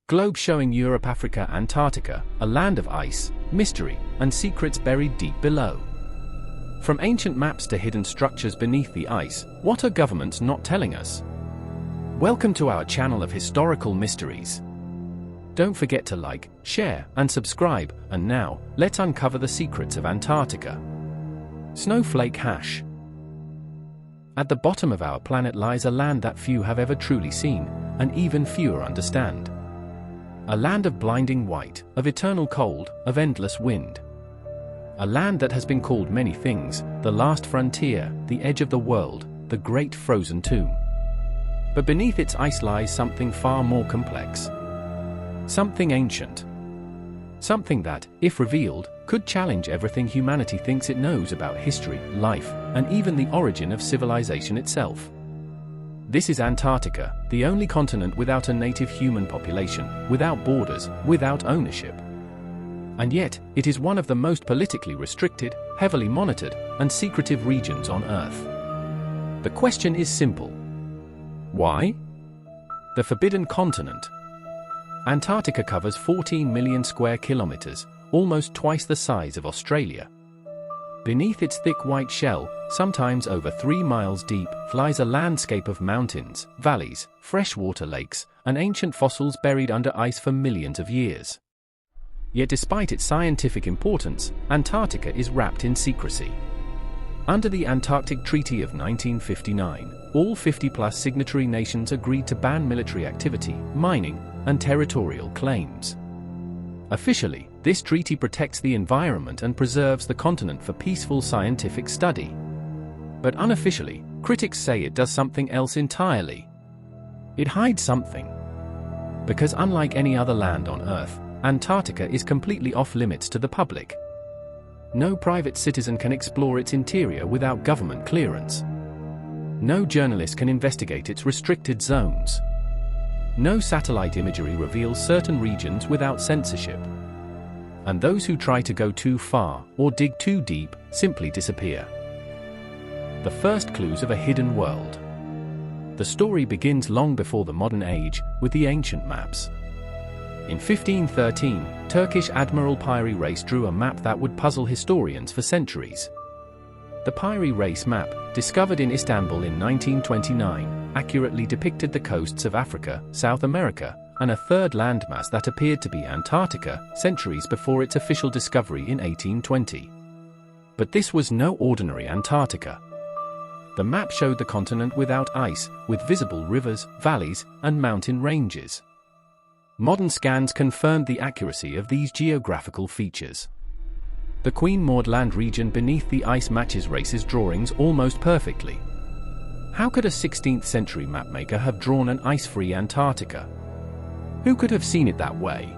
Globe showing Europe, Africa, Antarctica, a land of ice, mystery, and secrets buried deep below. From ancient maps to hidden structures beneath the ice, what are governments not telling us? Welcome to our channel of historical mysteries. Don't forget to like, share, and subscribe, and now, let's uncover the secrets of Antarctica. Snowflake Hash. At the bottom of our planet lies a land that few have ever truly seen, and even fewer understand. A land of blinding white, of eternal cold, of endless wind. A land that has been called many things: the last frontier, the edge of the world, the great frozen tomb. But beneath its ice lies something far more complex. Something ancient. Something that, if revealed, could challenge everything humanity thinks it knows about history, life, and even the origin of civilization itself. This is Antarctica, the only continent without a native human population, without borders, without ownership. And yet, it is one of the most politically restricted, heavily monitored, and secretive regions on Earth. The question is simple. Why? The Forbidden Continent. Antarctica covers 14 million square kilometers, almost twice the size of Australia. Beneath its thick white shell, sometimes over 3 miles deep, lies a landscape of mountains, valleys, freshwater lakes, and ancient fossils buried under ice for millions of years. Yet despite its scientific importance, Antarctica is wrapped in secrecy. Under the Antarctic Treaty of 1959, all 50-plus signatory nations agreed to ban military activity, mining, and territorial claims. Officially, this treaty protects the environment and preserves the continent for peaceful scientific study. But unofficially, critics say it does something else entirely. It hides something. Because unlike any other land on Earth, Antarctica is completely off-limits to the public. No private citizen can explore its interior without government clearance. No journalist can investigate its restricted zones. No satellite imagery reveals certain regions without censorship. And those who try to go too far, or dig too deep, simply disappear. The first clues of a hidden world. The story begins long before the modern age, with the ancient maps. In 1513, Turkish Admiral Piri Reis drew a map that would puzzle historians for centuries. The Piri Reis map, discovered in Istanbul in 1929, accurately depicted the coasts of Africa, South America, and a third landmass that appeared to be Antarctica, centuries before its official discovery in 1820. But this was no ordinary Antarctica. The map showed the continent without ice, with visible rivers, valleys, and mountain ranges. Modern scans confirmed the accuracy of these geographical features. The Queen Maud Land region beneath the ice matches Reis's drawings almost perfectly. How could a 16th century mapmaker have drawn an ice-free Antarctica? Who could have seen it that way?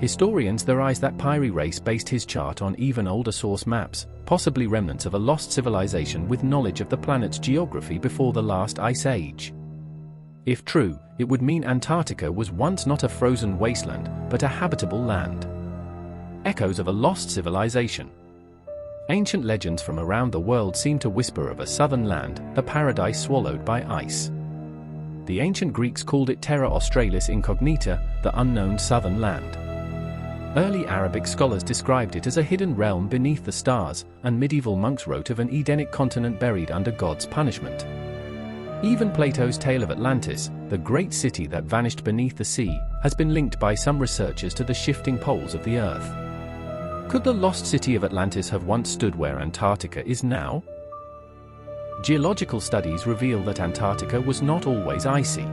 Historians theorize that Piri Reis based his chart on even older source maps, possibly remnants of a lost civilization with knowledge of the planet's geography before the last ice age. If true, it would mean Antarctica was once not a frozen wasteland, but a habitable land. Echoes of a lost civilization. Ancient legends from around the world seem to whisper of a southern land, the paradise swallowed by ice. The ancient Greeks called it Terra Australis Incognita, the unknown southern land. Early Arabic scholars described it as a hidden realm beneath the stars, and medieval monks wrote of an Edenic continent buried under God's punishment. Even Plato's tale of Atlantis, the great city that vanished beneath the sea, has been linked by some researchers to the shifting poles of the Earth. Could the lost city of Atlantis have once stood where Antarctica is now? Geological studies reveal that Antarctica was not always icy.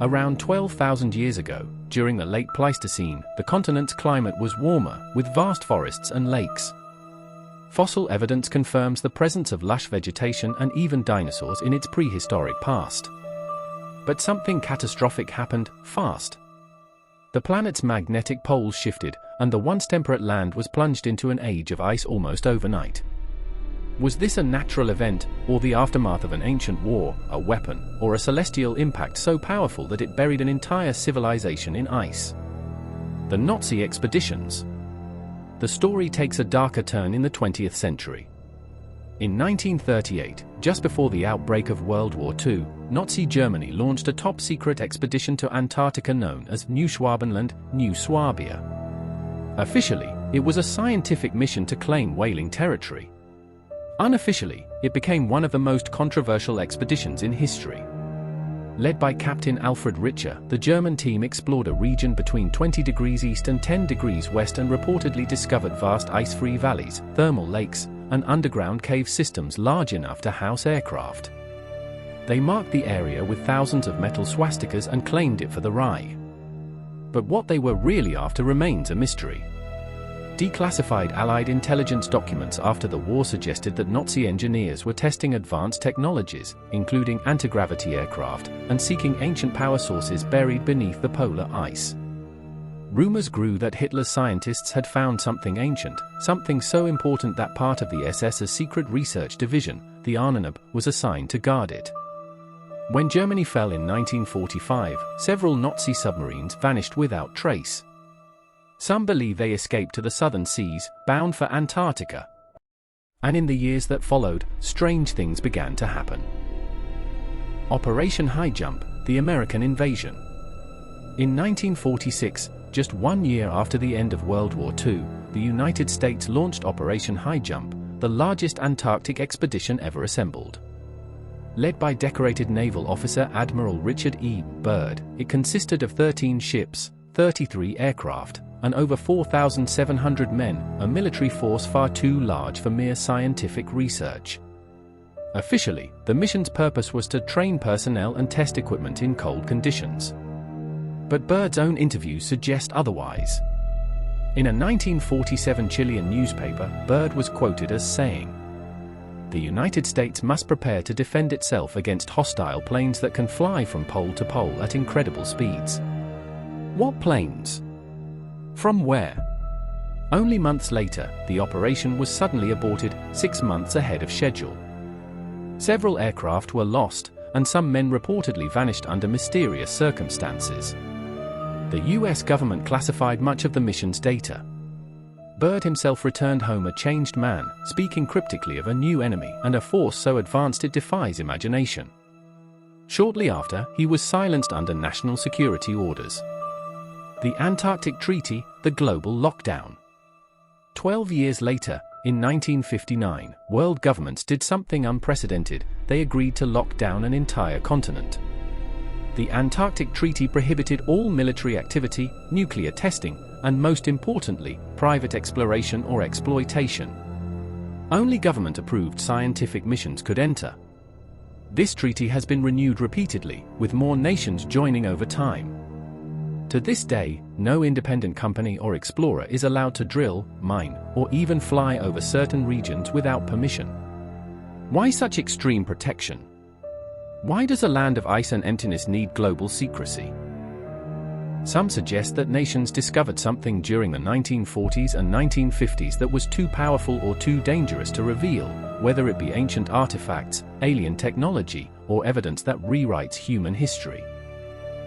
Around 12,000 years ago, during the late Pleistocene, the continent's climate was warmer, with vast forests and lakes. Fossil evidence confirms the presence of lush vegetation and even dinosaurs in its prehistoric past. But something catastrophic happened, fast. The planet's magnetic poles shifted, and the once temperate land was plunged into an age of ice almost overnight. Was this a natural event, or the aftermath of an ancient war, a weapon, or a celestial impact so powerful that it buried an entire civilization in ice? The Nazi expeditions. The story takes a darker turn in the 20th century. In 1938, just before the outbreak of World War II, Nazi Germany launched a top-secret expedition to Antarctica known as New Schwabenland, New Swabia. Officially, it was a scientific mission to claim whaling territory. Unofficially, it became one of the most controversial expeditions in history. Led by Captain Alfred Richer, the German team explored a region between 20 degrees east and 10 degrees west and reportedly discovered vast ice-free valleys, thermal lakes, and underground cave systems large enough to house aircraft. They marked the area with thousands of metal swastikas and claimed it for the Reich. But what they were really after remains a mystery. Declassified Allied intelligence documents after the war suggested that Nazi engineers were testing advanced technologies, including anti-gravity aircraft, and seeking ancient power sources buried beneath the polar ice. Rumors grew that Hitler's scientists had found something ancient, something so important that part of the SS's secret research division, the Ahnenerbe, was assigned to guard it. When Germany fell in 1945, several Nazi submarines vanished without trace. Some believe they escaped to the southern seas, bound for Antarctica. And in the years that followed, strange things began to happen. Operation High Jump, the American invasion. In 1946, just 1 year after the end of World War II, the United States launched Operation High Jump, the largest Antarctic expedition ever assembled. Led by decorated naval officer Admiral Richard E. Byrd, it consisted of 13 ships, 33 aircraft, and over 4,700 men, a military force far too large for mere scientific research. Officially, the mission's purpose was to train personnel and test equipment in cold conditions. But Byrd's own interviews suggest otherwise. In a 1947 Chilean newspaper, Byrd was quoted as saying, "The United States must prepare to defend itself against hostile planes that can fly from pole to pole at incredible speeds." What planes? From where? Only months later, the operation was suddenly aborted, 6 months ahead of schedule. Several aircraft were lost, and some men reportedly vanished under mysterious circumstances. The US government classified much of the mission's data. Byrd himself returned home a changed man, speaking cryptically of a new enemy and a force so advanced it defies imagination. Shortly after, he was silenced under national security orders. The Antarctic Treaty, the global lockdown. 12 years later, in 1959, world governments did something unprecedented. They agreed to lock down an entire continent. The Antarctic Treaty prohibited all military activity, nuclear testing, and most importantly, private exploration or exploitation. Only government-approved scientific missions could enter. This treaty has been renewed repeatedly, with more nations joining over time. To this day, no independent company or explorer is allowed to drill, mine, or even fly over certain regions without permission. Why such extreme protection? Why does a land of ice and emptiness need global secrecy? Some suggest that nations discovered something during the 1940s and 1950s that was too powerful or too dangerous to reveal, whether it be ancient artifacts, alien technology, or evidence that rewrites human history.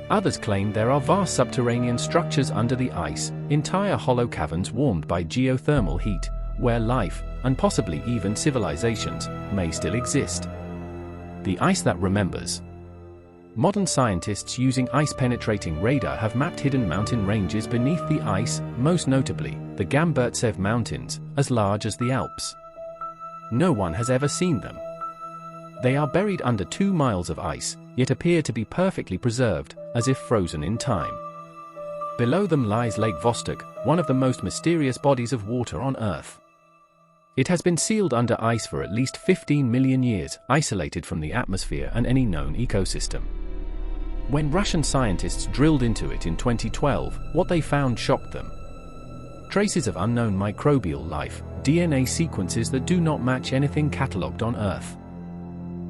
Others claim there are vast subterranean structures under the ice, entire hollow caverns warmed by geothermal heat, where life, and possibly even civilizations, may still exist. The ice that remembers. Modern scientists using ice-penetrating radar have mapped hidden mountain ranges beneath the ice, most notably, the Gamburtsev Mountains, as large as the Alps. No one has ever seen them. They are buried under 2 miles of ice, yet appear to be perfectly preserved, as if frozen in time. Below them lies Lake Vostok, one of the most mysterious bodies of water on Earth. It has been sealed under ice for at least 15 million years, isolated from the atmosphere and any known ecosystem. When Russian scientists drilled into it in 2012, what they found shocked them. Traces of unknown microbial life, DNA sequences that do not match anything catalogued on Earth.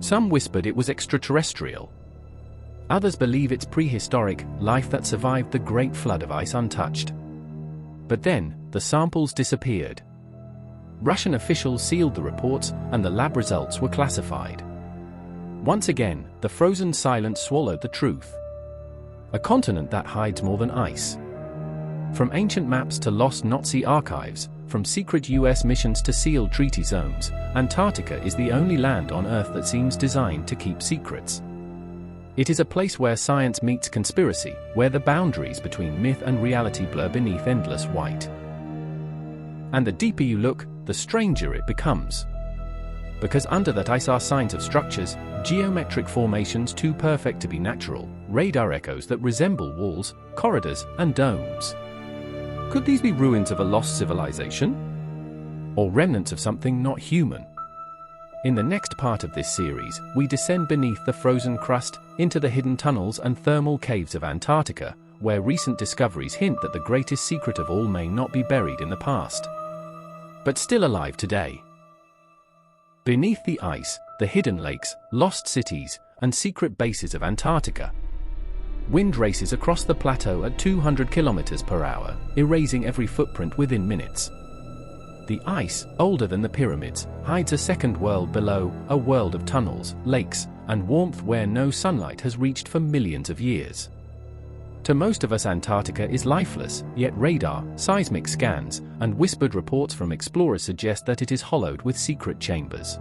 Some whispered it was extraterrestrial. Others believe it's prehistoric, life that survived the Great Flood of ice untouched. But then, the samples disappeared. Russian officials sealed the reports, and the lab results were classified. Once again, the frozen silence swallowed the truth. A continent that hides more than ice. From ancient maps to lost Nazi archives, From secret US missions to sealed treaty zones, Antarctica is the only land on Earth that seems designed to keep secrets. It is a place where science meets conspiracy, where the boundaries between myth and reality blur beneath endless white. And the deeper you look, the stranger it becomes. Because under that ice are signs of structures, geometric formations too perfect to be natural, radar echoes that resemble walls, corridors, and domes. Could these be ruins of a lost civilization? Or remnants of something not human? In the next part of this series, we descend beneath the frozen crust, into the hidden tunnels and thermal caves of Antarctica, where recent discoveries hint that the greatest secret of all may not be buried in the past, but still alive today. Beneath the ice, the hidden lakes, lost cities, and secret bases of Antarctica. Wind races across the plateau at 200 kilometers per hour, erasing every footprint within minutes. The ice, older than the pyramids, hides a second world below, a world of tunnels, lakes, and warmth where no sunlight has reached for millions of years. To most of us, Antarctica is lifeless, yet radar, seismic scans, and whispered reports from explorers suggest that it is hollowed with secret chambers.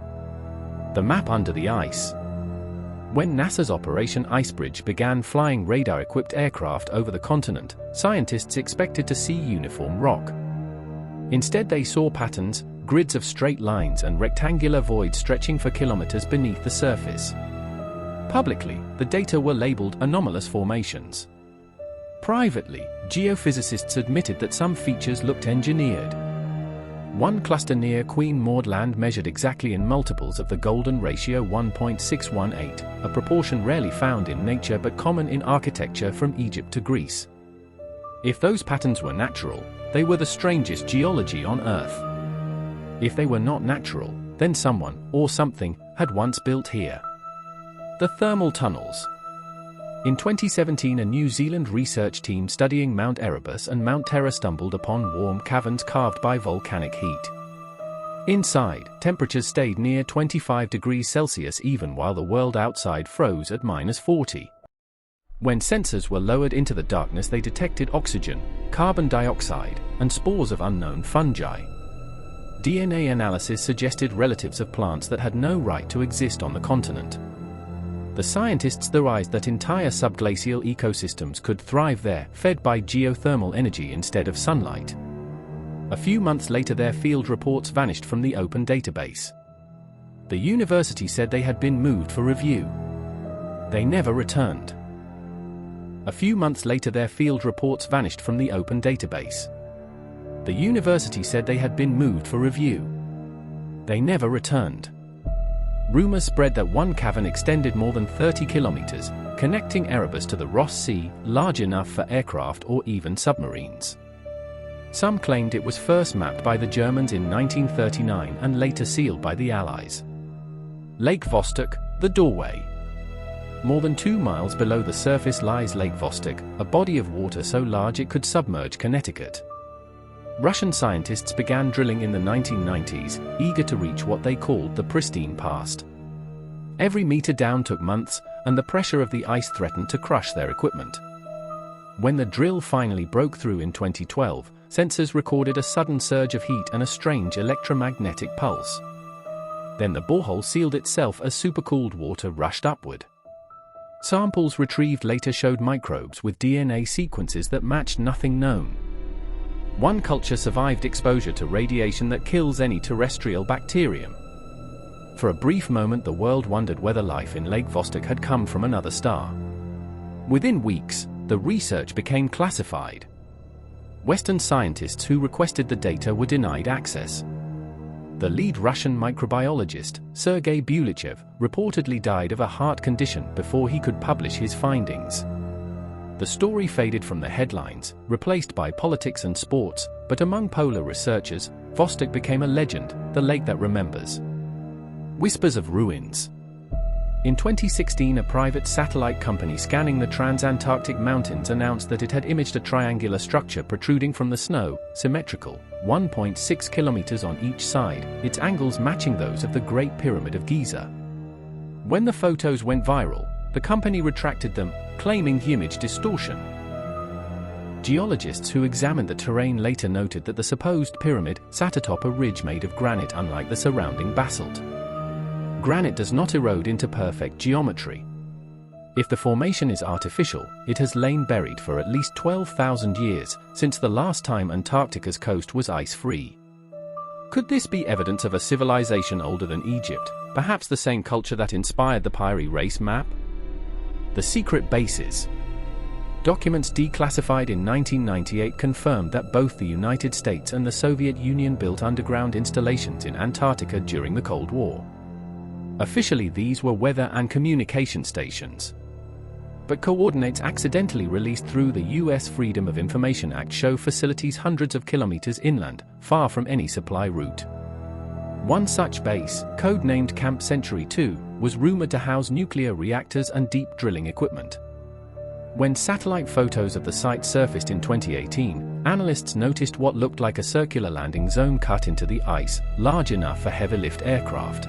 The map under the ice. When NASA's Operation Icebridge began flying radar-equipped aircraft over the continent, scientists expected to see uniform rock. Instead, they saw patterns, grids of straight lines and rectangular voids stretching for kilometers beneath the surface. Publicly, the data were labeled anomalous formations. Privately, geophysicists admitted that some features looked engineered. One cluster near Queen Maud Land measured exactly in multiples of the golden ratio 1.618, a proportion rarely found in nature but common in architecture from Egypt to Greece. If those patterns were natural, they were the strangest geology on Earth. If they were not natural, then someone, or something, had once built here. The thermal tunnels. In 2017, a New Zealand research team studying Mount Erebus and Mount Terror stumbled upon warm caverns carved by volcanic heat. Inside, temperatures stayed near 25 degrees Celsius even while the world outside froze at -40. When sensors were lowered into the darkness, they detected oxygen, carbon dioxide, and spores of unknown fungi. DNA analysis suggested relatives of plants that had no right to exist on the continent. The scientists theorized that entire subglacial ecosystems could thrive there, fed by geothermal energy instead of sunlight. A few months later, their field reports vanished from the open database. The university said they had been moved for review. They never returned. A few months later, their field reports vanished from the open database. The university said they had been moved for review. They never returned. Rumors spread that one cavern extended more than 30 kilometers, connecting Erebus to the Ross Sea, large enough for aircraft or even submarines. Some claimed it was first mapped by the Germans in 1939 and later sealed by the Allies. Lake Vostok, the doorway. More than 2 miles below the surface lies Lake Vostok, a body of water so large it could submerge Connecticut. Russian scientists began drilling in the 1990s, eager to reach what they called the pristine past. Every meter down took months, and the pressure of the ice threatened to crush their equipment. When the drill finally broke through in 2012, sensors recorded a sudden surge of heat and a strange electromagnetic pulse. Then the borehole sealed itself as supercooled water rushed upward. Samples retrieved later showed microbes with DNA sequences that matched nothing known. One culture survived exposure to radiation that kills any terrestrial bacterium. For a brief moment, the world wondered whether life in Lake Vostok had come from another star. Within weeks, the research became classified. Western scientists who requested the data were denied access. The lead Russian microbiologist, Sergei Bulichev, reportedly died of a heart condition before he could publish his findings. The story faded from the headlines, replaced by politics and sports, but among polar researchers, Vostok became a legend, the lake that remembers. Whispers of ruins. In 2016, a private satellite company scanning the Transantarctic Mountains announced that it had imaged a triangular structure protruding from the snow, symmetrical, 1.6 kilometers on each side, its angles matching those of the Great Pyramid of Giza. When the photos went viral, the company retracted them, claiming image distortion. Geologists who examined the terrain later noted that the supposed pyramid sat atop a ridge made of granite, unlike the surrounding basalt. Granite does not erode into perfect geometry. If the formation is artificial, it has lain buried for at least 12,000 years, since the last time Antarctica's coast was ice-free. Could this be evidence of a civilization older than Egypt, perhaps the same culture that inspired the Piri Reis map? The secret bases. Documents declassified in 1998 confirmed that both the United States and the Soviet Union built underground installations in Antarctica during the Cold War. Officially, these were weather and communication stations. But coordinates accidentally released through the U.S. Freedom of Information Act show facilities hundreds of kilometers inland, far from any supply route. One such base, code-named Camp Century 2, was rumored to house nuclear reactors and deep drilling equipment. When satellite photos of the site surfaced in 2018, analysts noticed what looked like a circular landing zone cut into the ice, large enough for heavy-lift aircraft.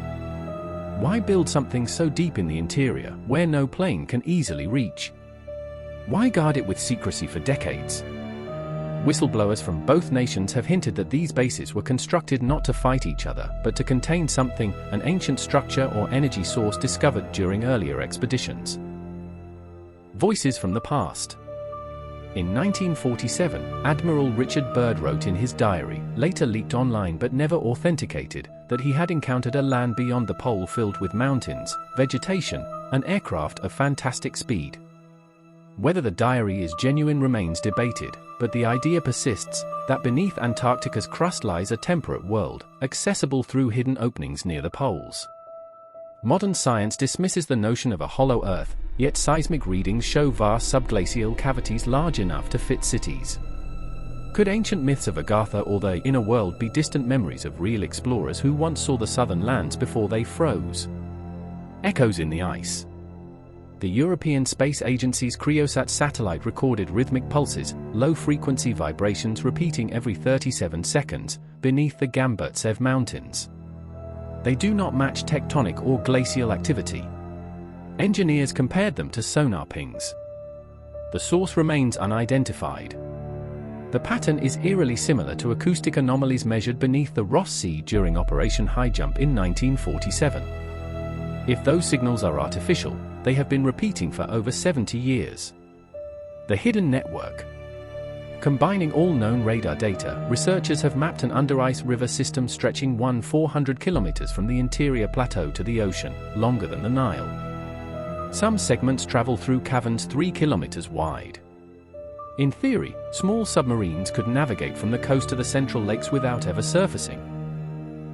Why build something so deep in the interior, where no plane can easily reach? Why guard it with secrecy for decades? Whistleblowers from both nations have hinted that these bases were constructed not to fight each other, but to contain something, an ancient structure or energy source discovered during earlier expeditions. Voices from the past. In 1947, Admiral Richard Byrd wrote in his diary, later leaked online but never authenticated, that he had encountered a land beyond the pole filled with mountains, vegetation, and aircraft of fantastic speed. Whether the diary is genuine remains debated, but the idea persists that beneath Antarctica's crust lies a temperate world, accessible through hidden openings near the poles. Modern science dismisses the notion of a hollow Earth, yet seismic readings show vast subglacial cavities large enough to fit cities. Could ancient myths of Agartha or the inner world be distant memories of real explorers who once saw the southern lands before they froze? Echoes in the ice. The European Space Agency's Cryosat satellite recorded rhythmic pulses, low-frequency vibrations repeating every 37 seconds, beneath the Gamburtsev Mountains. They do not match tectonic or glacial activity. Engineers compared them to sonar pings. The source remains unidentified. The pattern is eerily similar to acoustic anomalies measured beneath the Ross Sea during Operation High Jump in 1947. If those signals are artificial, they have been repeating for over 70 years. The hidden network. Combining all known radar data, researchers have mapped an under-ice river system stretching 400 kilometers from the interior plateau to the ocean, longer than the Nile. Some segments travel through caverns 3 kilometers wide. In theory, small submarines could navigate from the coast to the central lakes without ever surfacing.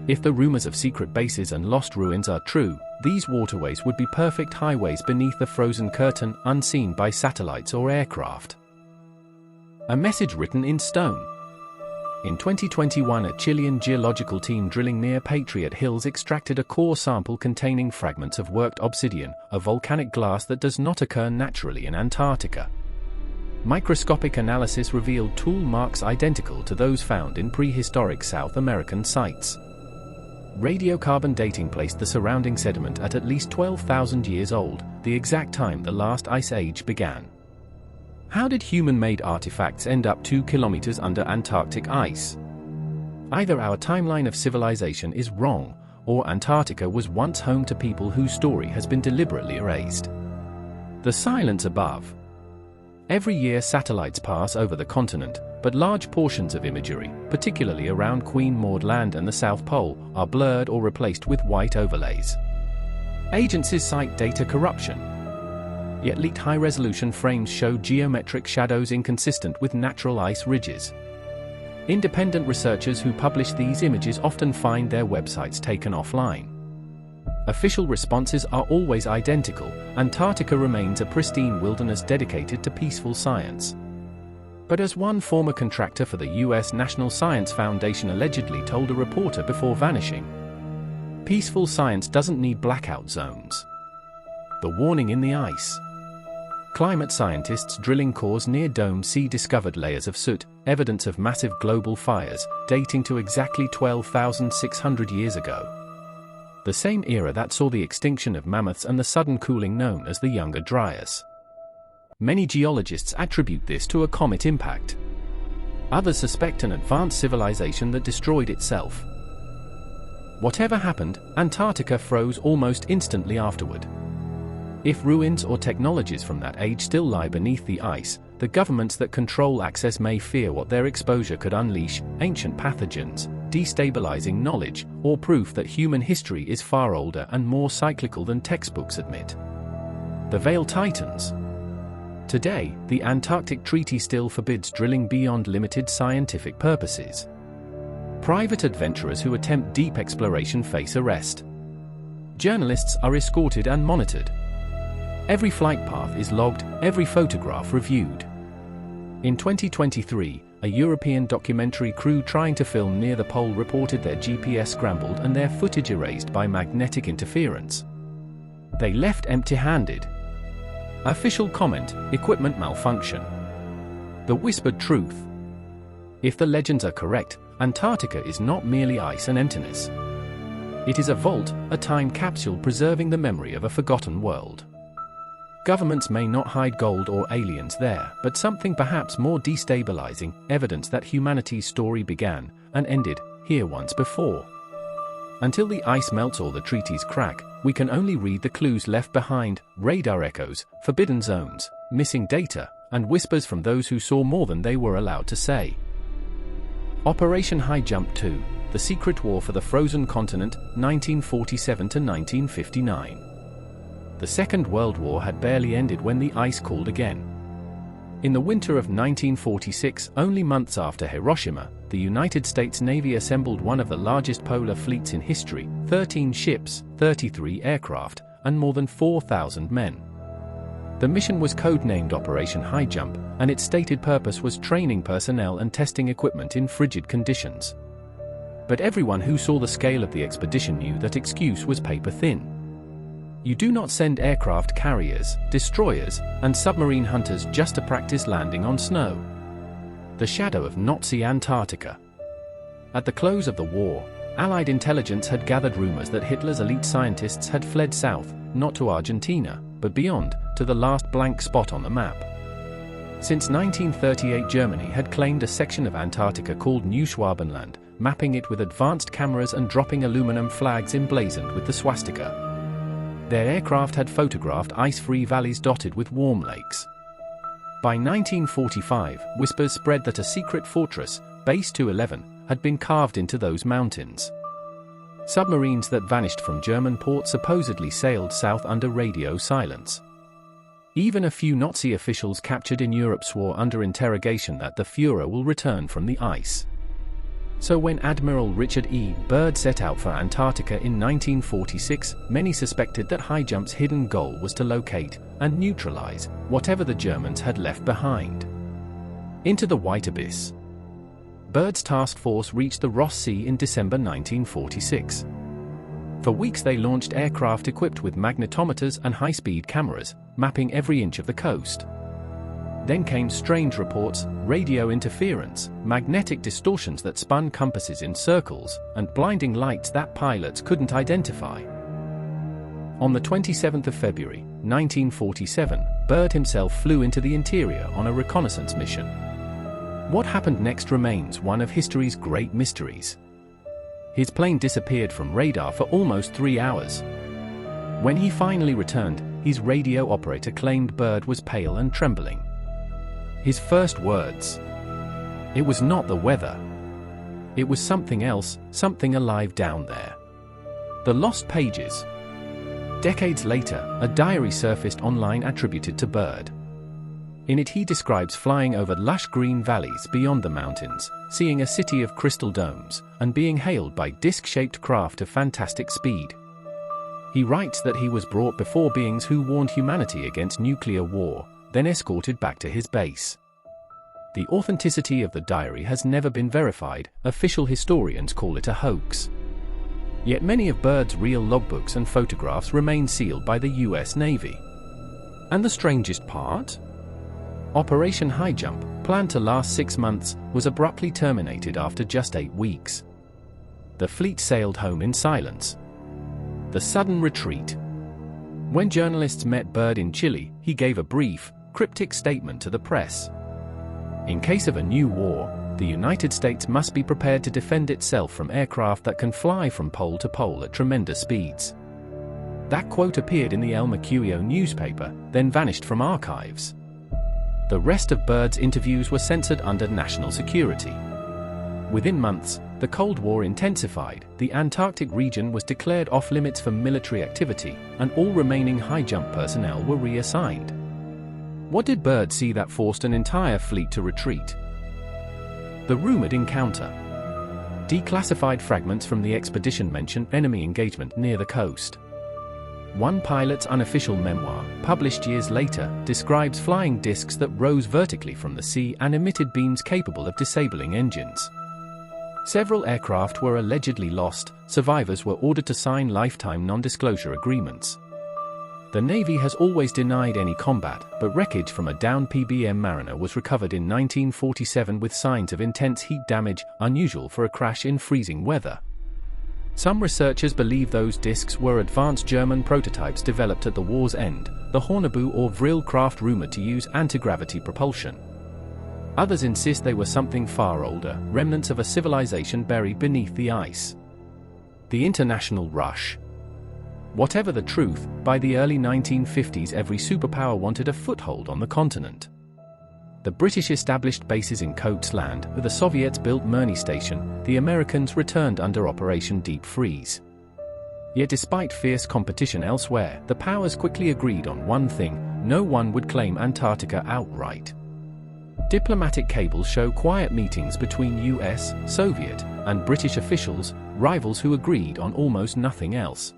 If the rumors of secret bases and lost ruins are true, these waterways would be perfect highways beneath the frozen curtain, unseen by satellites or aircraft. A message written in stone. In 2021, a Chilean geological team drilling near Patriot Hills extracted a core sample containing fragments of worked obsidian, a volcanic glass that does not occur naturally in Antarctica. Microscopic analysis revealed tool marks identical to those found in prehistoric South American sites. Radiocarbon dating placed the surrounding sediment at least 12,000 years old, the exact time the last ice age began. How did human-made artifacts end up 2 kilometers under Antarctic ice? Either our timeline of civilization is wrong, or Antarctica was once home to people whose story has been deliberately erased. The silence above. Every year satellites pass over the continent, but large portions of imagery, particularly around Queen Maud Land and the South Pole, are blurred or replaced with white overlays. Agencies cite data corruption. Yet leaked high-resolution frames show geometric shadows inconsistent with natural ice ridges. Independent researchers who publish these images often find their websites taken offline. Official responses are always identical: Antarctica remains a pristine wilderness dedicated to peaceful science. But as one former contractor for the U.S. National Science Foundation allegedly told a reporter before vanishing, peaceful science doesn't need blackout zones. The warning in the ice. Climate scientists drilling cores near Dome Sea discovered layers of soot, evidence of massive global fires, dating to exactly 12,600 years ago. The same era that saw the extinction of mammoths and the sudden cooling known as the Younger Dryas. Many geologists attribute this to a comet impact. Others suspect an advanced civilization that destroyed itself. Whatever happened, Antarctica froze almost instantly afterward. If ruins or technologies from that age still lie beneath the ice, the governments that control access may fear what their exposure could unleash: ancient pathogens, destabilizing knowledge, or proof that human history is far older and more cyclical than textbooks admit. The Veil tightens. Today, the Antarctic Treaty still forbids drilling beyond limited scientific purposes. Private adventurers who attempt deep exploration face arrest. Journalists are escorted and monitored. Every flight path is logged, every photograph reviewed. In 2023, a European documentary crew trying to film near the pole reported their GPS scrambled and their footage erased by magnetic interference. They left empty-handed. Official comment: equipment malfunction. The whispered truth. If the legends are correct, Antarctica is not merely ice and emptiness. It is a vault, a time capsule preserving the memory of a forgotten world. Governments may not hide gold or aliens there, but something perhaps more destabilizing: evidence that humanity's story began and ended here once before. Until the ice melts or the treaties crack, we can only read the clues left behind: radar echoes, forbidden zones, missing data, and whispers from those who saw more than they were allowed to say. Operation High Jump 2, The Secret War for the Frozen Continent, 1947 to 1959. The Second World War had barely ended when the ice cooled again. In the winter of 1946, only months after Hiroshima, the United States Navy assembled one of the largest polar fleets in history: 13 ships, 33 aircraft, and more than 4,000 men. The mission was codenamed Operation High Jump, and its stated purpose was training personnel and testing equipment in frigid conditions. But everyone who saw the scale of the expedition knew that excuse was paper thin. You do not send aircraft carriers, destroyers, and submarine hunters just to practice landing on snow. The shadow of Nazi Antarctica. At the close of the war, Allied intelligence had gathered rumors that Hitler's elite scientists had fled south, not to Argentina, but beyond, to the last blank spot on the map. Since 1938, Germany had claimed a section of Antarctica called New Schwabenland, mapping it with advanced cameras and dropping aluminum flags emblazoned with the swastika. Their aircraft had photographed ice-free valleys dotted with warm lakes. By 1945, whispers spread that a secret fortress, Base 211, had been carved into those mountains. Submarines that vanished from German ports supposedly sailed south under radio silence. Even a few Nazi officials captured in Europe swore under interrogation that the Führer will return from the ice. So when Admiral Richard E. Byrd set out for Antarctica in 1946, many suspected that High Jump's hidden goal was to locate and neutralize whatever the Germans had left behind. Into the White Abyss. Byrd's task force reached the Ross Sea in December 1946. For weeks they launched aircraft equipped with magnetometers and high-speed cameras, mapping every inch of the coast. Then came strange reports: radio interference, magnetic distortions that spun compasses in circles, and blinding lights that pilots couldn't identify. On the 27th of February, 1947, Byrd himself flew into the interior on a reconnaissance mission. What happened next remains one of history's great mysteries. His plane disappeared from radar for almost 3 hours. When he finally returned, his radio operator claimed Byrd was pale and trembling. His first words: "It was not the weather. It was something else, something alive down there." The lost pages. Decades later, a diary surfaced online attributed to Byrd. In it he describes flying over lush green valleys beyond the mountains, seeing a city of crystal domes, and being hailed by disc-shaped craft of fantastic speed. He writes that he was brought before beings who warned humanity against nuclear war, then escorted back to his base. The authenticity of the diary has never been verified. Official historians call it a hoax. Yet many of Byrd's real logbooks and photographs remain sealed by the US Navy. And the strangest part? Operation High Jump, planned to last 6 months, was abruptly terminated after just 8 weeks. The fleet sailed home in silence. The sudden retreat. When journalists met Byrd in Chile, he gave a brief, cryptic statement to the press. In case of a new war, the United States must be prepared to defend itself from aircraft that can fly from pole to pole at tremendous speeds. That quote appeared in the El Mercurio newspaper, then vanished from archives. The rest of Byrd's interviews were censored under national security. Within months, the Cold War intensified, the Antarctic region was declared off-limits for military activity, and all remaining high-jump personnel were reassigned. What did Byrd see that forced an entire fleet to retreat? The rumored encounter. Declassified fragments from the expedition mention enemy engagement near the coast. One pilot's unofficial memoir, published years later, describes flying discs that rose vertically from the sea and emitted beams capable of disabling engines. Several aircraft were allegedly lost. Survivors were ordered to sign lifetime non-disclosure agreements. The Navy has always denied any combat, but wreckage from a downed PBM Mariner was recovered in 1947 with signs of intense heat damage, unusual for a crash in freezing weather. Some researchers believe those discs were advanced German prototypes developed at the war's end, the Hornebow or Vril craft rumored to use anti-gravity propulsion. Others insist they were something far older, remnants of a civilization buried beneath the ice. The international rush. Whatever the truth, by the early 1950s every superpower wanted a foothold on the continent. The British established bases in Coats Land, the Soviets built Mirny Station, the Americans returned under Operation Deep Freeze. Yet despite fierce competition elsewhere, the powers quickly agreed on one thing: no one would claim Antarctica outright. Diplomatic cables show quiet meetings between US, Soviet, and British officials, rivals who agreed on almost nothing else.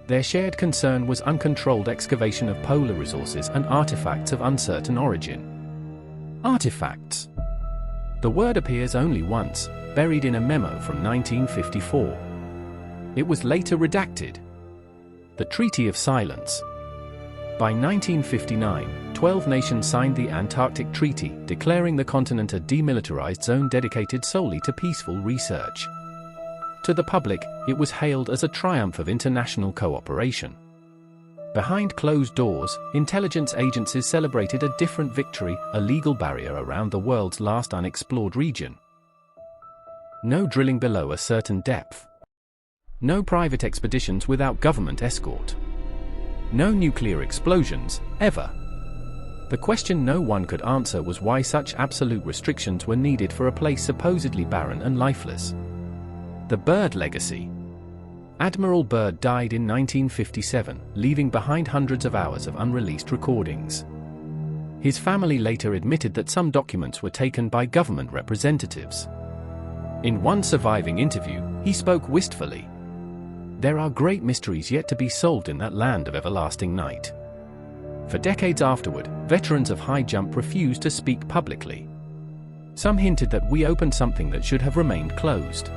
Their shared concern was uncontrolled excavation of polar resources and artifacts of uncertain origin. Artifacts. The word appears only once, buried in a memo from 1954. It was later redacted. The Treaty of Silence. By 1959, 12 nations signed the Antarctic Treaty, declaring the continent a demilitarized zone dedicated solely to peaceful research. To the public, it was hailed as a triumph of international cooperation. Behind closed doors, intelligence agencies celebrated a different victory, a legal barrier around the world's last unexplored region. No drilling below a certain depth. No private expeditions without government escort. No nuclear explosions, ever. The question no one could answer was why such absolute restrictions were needed for a place supposedly barren and lifeless. The Byrd legacy. Admiral Byrd died in 1957, leaving behind hundreds of hours of unreleased recordings. His family later admitted that some documents were taken by government representatives. In one surviving interview, he spoke wistfully. There are great mysteries yet to be solved in that land of everlasting night. For decades afterward, veterans of high jump refused to speak publicly. Some hinted that we opened something that should have remained closed.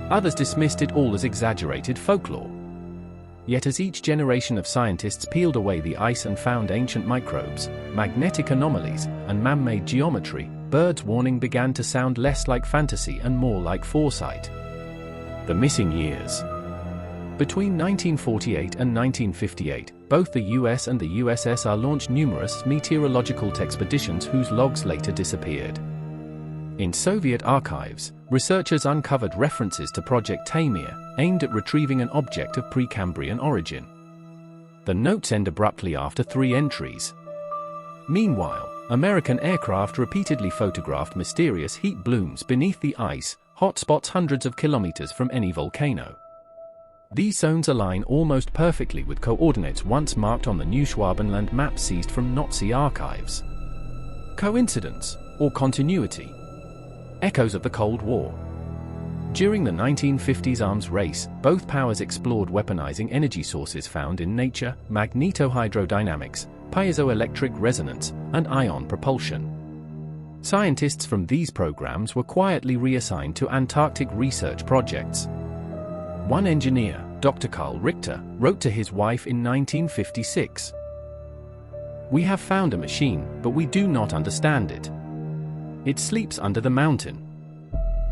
Others dismissed it all as exaggerated folklore. Yet as each generation of scientists peeled away the ice and found ancient microbes, magnetic anomalies, and man-made geometry, Byrd's warning began to sound less like fantasy and more like foresight. The missing years. Between 1948 and 1958, both the US and the USSR launched numerous meteorological expeditions whose logs later disappeared. In Soviet archives, researchers uncovered references to Project Tamir, aimed at retrieving an object of Precambrian origin. The notes end abruptly after 3 entries. Meanwhile, American aircraft repeatedly photographed mysterious heat blooms beneath the ice, hotspots hundreds of kilometers from any volcano. These zones align almost perfectly with coordinates once marked on the New Schwabenland map seized from Nazi archives. Coincidence, or continuity? Echoes of the Cold War. During the 1950s arms race, both powers explored weaponizing energy sources found in nature, magnetohydrodynamics, piezoelectric resonance, and ion propulsion. Scientists from these programs were quietly reassigned to Antarctic research projects. One engineer, Dr. Karl Richter, wrote to his wife in 1956. "We have found a machine, but we do not understand it. It sleeps under the mountain."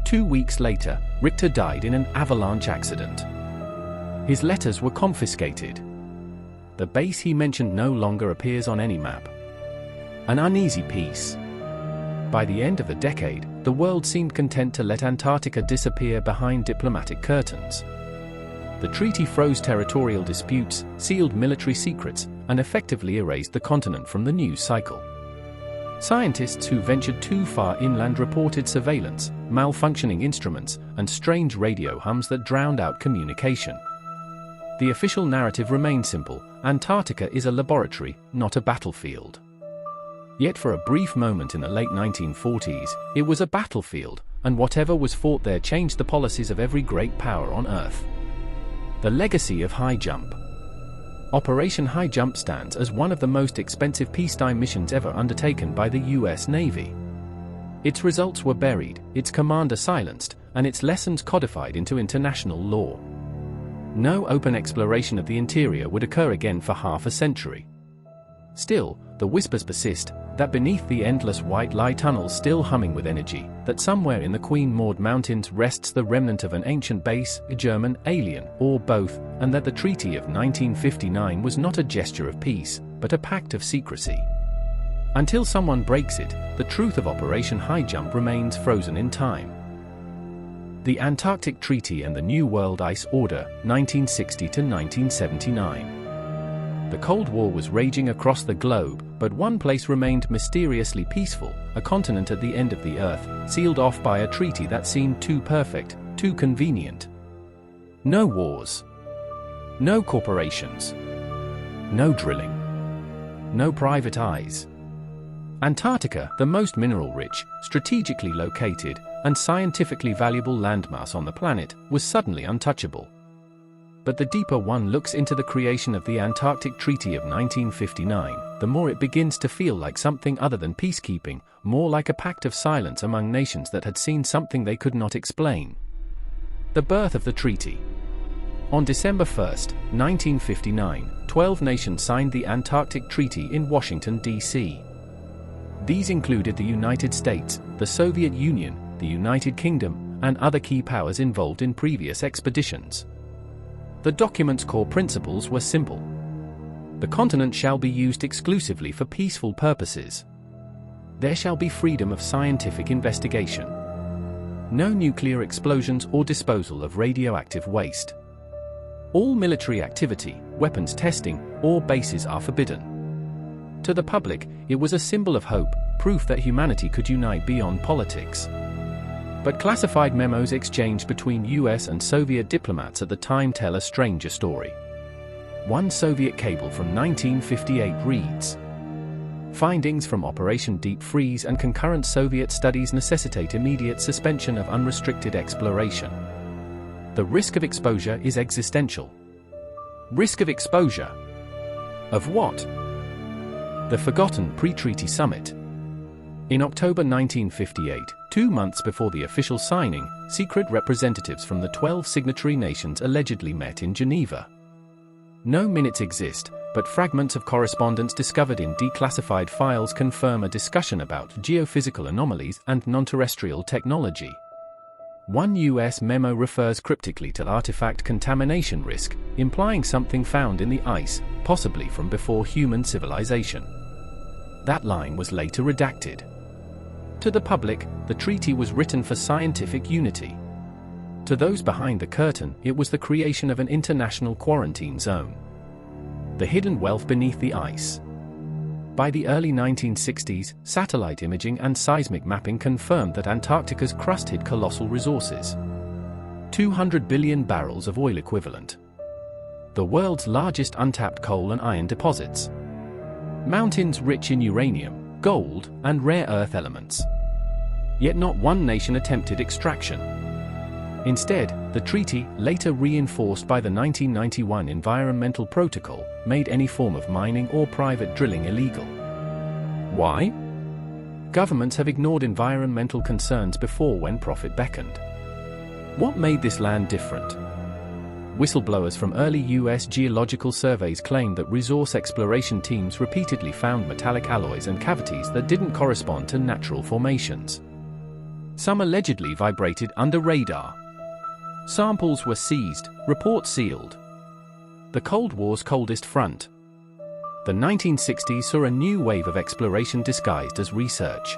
2 weeks later, Richter died in an avalanche accident. His letters were confiscated. The base he mentioned no longer appears on any map. An uneasy peace. By the end of the decade, the world seemed content to let Antarctica disappear behind diplomatic curtains. The treaty froze territorial disputes, sealed military secrets, and effectively erased the continent from the news cycle. Scientists who ventured too far inland reported surveillance, malfunctioning instruments, and strange radio hums that drowned out communication. The official narrative remained simple: Antarctica is a laboratory, not a battlefield. Yet for a brief moment in the late 1940s, it was a battlefield, and whatever was fought there changed the policies of every great power on Earth. The legacy of High Jump. Operation High Jump stands as one of the most expensive peacetime missions ever undertaken by the US Navy. Its results were buried, its commander silenced, and its lessons codified into international law. No open exploration of the interior would occur again for half a century. Still, the whispers persist, that beneath the endless white lie tunnels still humming with energy, that somewhere in the Queen Maud Mountains rests the remnant of an ancient base, a German, alien, or both, and that the Treaty of 1959 was not a gesture of peace, but a pact of secrecy. Until someone breaks it, the truth of Operation High Jump remains frozen in time. The Antarctic Treaty and the New World Ice Order, 1960 to 1979. The Cold War was raging across the globe, but one place remained mysteriously peaceful, a continent at the end of the Earth, sealed off by a treaty that seemed too perfect, too convenient. No wars. No corporations. No drilling. No private eyes. Antarctica, the most mineral-rich, strategically located, and scientifically valuable landmass on the planet, was suddenly untouchable. But the deeper one looks into the creation of the Antarctic Treaty of 1959, the more it begins to feel like something other than peacekeeping, more like a pact of silence among nations that had seen something they could not explain. The birth of the treaty. On December 1, 1959, 12 nations signed the Antarctic Treaty in Washington, D.C. These included the United States, the Soviet Union, the United Kingdom, and other key powers involved in previous expeditions. The document's core principles were simple. The continent shall be used exclusively for peaceful purposes. There shall be freedom of scientific investigation. No nuclear explosions or disposal of radioactive waste. All military activity, weapons testing, or bases are forbidden. To the public, it was a symbol of hope, proof that humanity could unite beyond politics. But classified memos exchanged between US and Soviet diplomats at the time tell a stranger story. One Soviet cable from 1958 reads, "Findings from Operation Deep Freeze and concurrent Soviet studies necessitate immediate suspension of unrestricted exploration. The risk of exposure is existential." Risk of exposure? Of what? The forgotten pre-treaty summit. In October 1958, 2 months before the official signing, secret representatives from the 12 signatory nations allegedly met in Geneva. No minutes exist, but fragments of correspondence discovered in declassified files confirm a discussion about geophysical anomalies and non-terrestrial technology. One US memo refers cryptically to artifact contamination risk, implying something found in the ice, possibly from before human civilization. That line was later redacted. To the public, the treaty was written for scientific unity. To those behind the curtain, it was the creation of an international quarantine zone. The hidden wealth beneath the ice. By the early 1960s, satellite imaging and seismic mapping confirmed that Antarctica's crust hid colossal resources. 200 billion barrels of oil equivalent. The world's largest untapped coal and iron deposits. Mountains rich in uranium, gold, and rare earth elements. Yet not one nation attempted extraction. Instead, the treaty, later reinforced by the 1991 Environmental Protocol, made any form of mining or private drilling illegal. Why? Governments have ignored environmental concerns before when profit beckoned. What made this land different? Whistleblowers from early US geological surveys claimed that resource exploration teams repeatedly found metallic alloys and cavities that didn't correspond to natural formations. Some allegedly vibrated under radar. Samples were seized, reports sealed. The Cold War's coldest front. The 1960s saw a new wave of exploration disguised as research.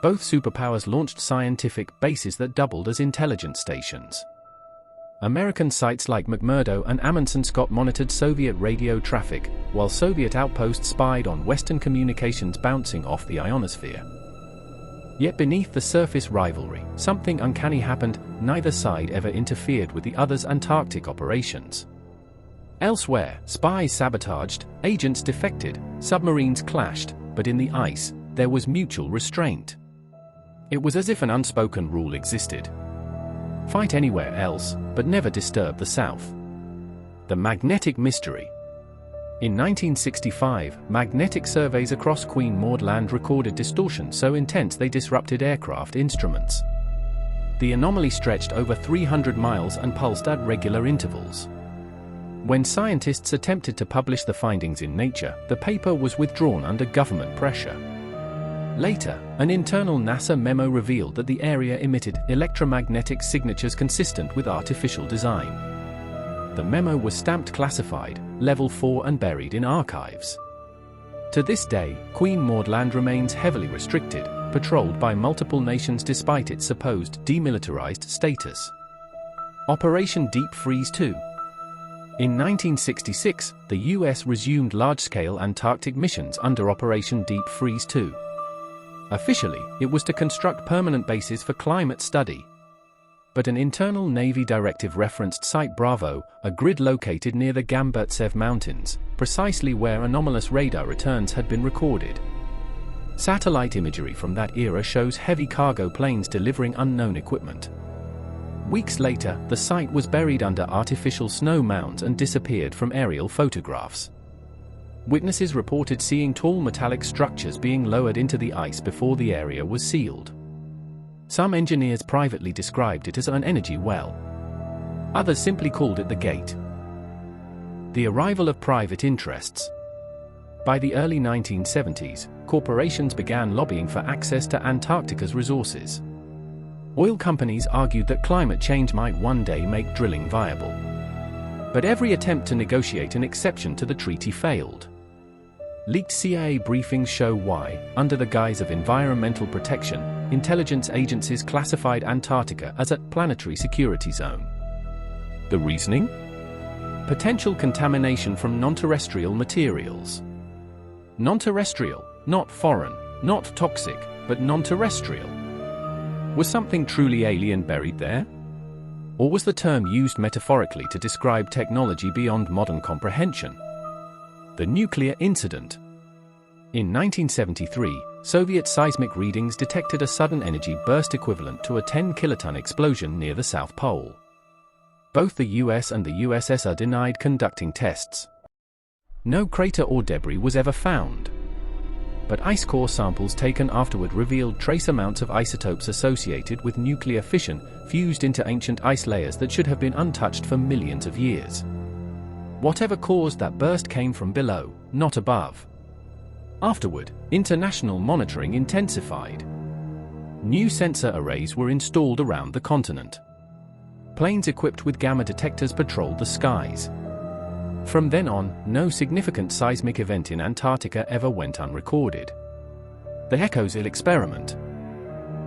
Both superpowers launched scientific bases that doubled as intelligence stations. American sites like McMurdo and Amundsen-Scott monitored Soviet radio traffic, while Soviet outposts spied on Western communications bouncing off the ionosphere. Yet beneath the surface rivalry, something uncanny happened. Neither side ever interfered with the other's Antarctic operations. Elsewhere, spies sabotaged, agents defected, submarines clashed, but in the ice, there was mutual restraint. It was as if an unspoken rule existed. Fight anywhere else, but never disturb the South. The magnetic mystery. In 1965, magnetic surveys across Queen Maud Land recorded distortion so intense they disrupted aircraft instruments. The anomaly stretched over 300 miles and pulsed at regular intervals. When scientists attempted to publish the findings in Nature, the paper was withdrawn under government pressure. Later, an internal NASA memo revealed that the area emitted electromagnetic signatures consistent with artificial design. The memo was stamped classified, level 4, and buried in archives. To this day, Queen Maud Land remains heavily restricted, patrolled by multiple nations despite its supposed demilitarized status. Operation Deep Freeze 2. In 1966, the US resumed large-scale Antarctic missions under Operation Deep Freeze 2. Officially, it was to construct permanent bases for climate study. But an internal Navy directive referenced Site Bravo, a grid located near the Gamburtsev Mountains, precisely where anomalous radar returns had been recorded. Satellite imagery from that era shows heavy cargo planes delivering unknown equipment. Weeks later, the site was buried under artificial snow mounds and disappeared from aerial photographs. Witnesses reported seeing tall metallic structures being lowered into the ice before the area was sealed. Some engineers privately described it as an energy well. Others simply called it the gate. The arrival of private interests. By the early 1970s, corporations began lobbying for access to Antarctica's resources. Oil companies argued that climate change might one day make drilling viable. But every attempt to negotiate an exception to the treaty failed. Leaked CIA briefings show why, under the guise of environmental protection, intelligence agencies classified Antarctica as a planetary security zone. The reasoning? Potential contamination from non-terrestrial materials. Non-terrestrial, not foreign, not toxic, but non-terrestrial. Was something truly alien buried there? Or was the term used metaphorically to describe technology beyond modern comprehension? The nuclear incident. In 1973, Soviet seismic readings detected a sudden energy burst equivalent to a 10-kiloton explosion near the South Pole. Both the US and the USSR denied conducting tests. No crater or debris was ever found. But ice core samples taken afterward revealed trace amounts of isotopes associated with nuclear fission fused into ancient ice layers that should have been untouched for millions of years. Whatever caused that burst came from below, not above. Afterward, international monitoring intensified. New sensor arrays were installed around the continent. Planes equipped with gamma detectors patrolled the skies. From then on, no significant seismic event in Antarctica ever went unrecorded. The Echoes experiment.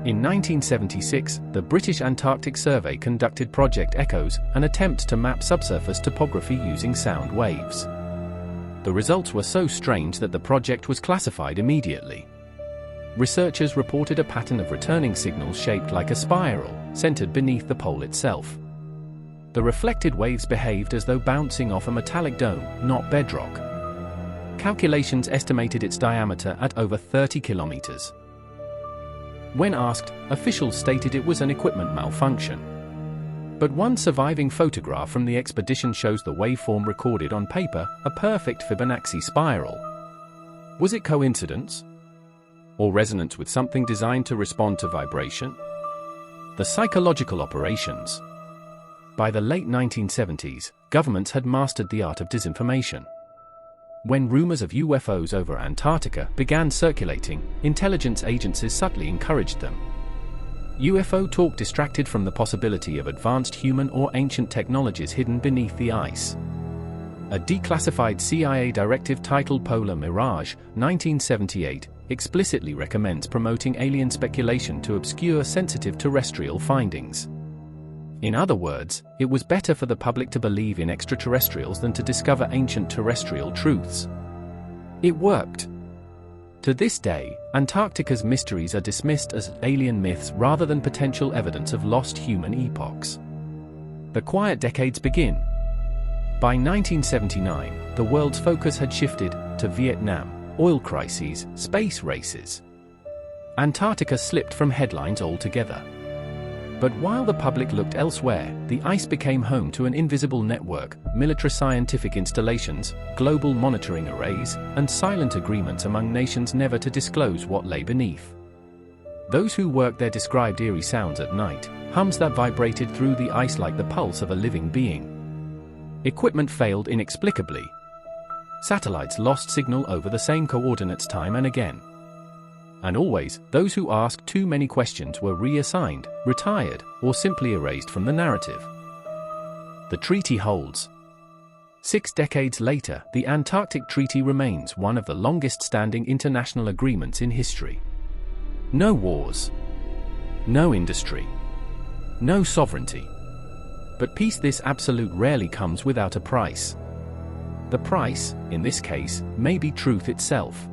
In 1976, the British Antarctic Survey conducted Project Echoes, an attempt to map subsurface topography using sound waves. The results were so strange that the project was classified immediately. Researchers reported a pattern of returning signals shaped like a spiral, centered beneath the pole itself. The reflected waves behaved as though bouncing off a metallic dome, not bedrock. Calculations estimated its diameter at over 30 kilometers. When asked, officials stated it was an equipment malfunction. But one surviving photograph from the expedition shows the waveform recorded on paper, a perfect Fibonacci spiral. Was it coincidence? Or resonance with something designed to respond to vibration? The psychological operations. By the late 1970s, governments had mastered the art of disinformation. When rumors of UFOs over Antarctica began circulating, intelligence agencies subtly encouraged them. UFO talk distracted from the possibility of advanced human or ancient technologies hidden beneath the ice. A declassified CIA directive titled Polar Mirage, 1978, explicitly recommends promoting alien speculation to obscure sensitive terrestrial findings. In other words, it was better for the public to believe in extraterrestrials than to discover ancient terrestrial truths. It worked. To this day, Antarctica's mysteries are dismissed as alien myths rather than potential evidence of lost human epochs. The quiet decades begin. By 1979, the world's focus had shifted to Vietnam, oil crises, space races. Antarctica slipped from headlines altogether. But while the public looked elsewhere, the ice became home to an invisible network, military scientific installations, global monitoring arrays, and silent agreements among nations never to disclose what lay beneath. Those who worked there described eerie sounds at night, hums that vibrated through the ice like the pulse of a living being. Equipment failed inexplicably. Satellites lost signal over the same coordinates time and again. And always, those who asked too many questions were reassigned, retired, or simply erased from the narrative. The treaty holds. 6 decades later, the Antarctic Treaty remains one of the longest-standing international agreements in history. No wars. No industry. No sovereignty. But peace, this absolute, rarely comes without a price. The price, in this case, may be truth itself.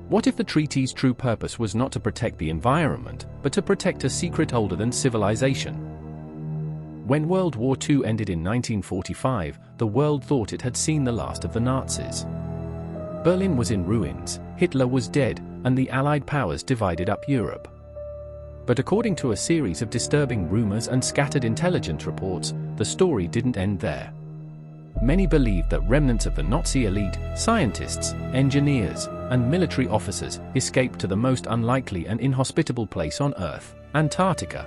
What if the treaty's true purpose was not to protect the environment, but to protect a secret older than civilization? When World War II ended in 1945, the world thought it had seen the last of the Nazis. Berlin was in ruins, Hitler was dead, and the Allied powers divided up Europe. But according to a series of disturbing rumors and scattered intelligence reports, the story didn't end there. Many believed that remnants of the Nazi elite, scientists, engineers, and military officers escaped to the most unlikely and inhospitable place on Earth, Antarctica.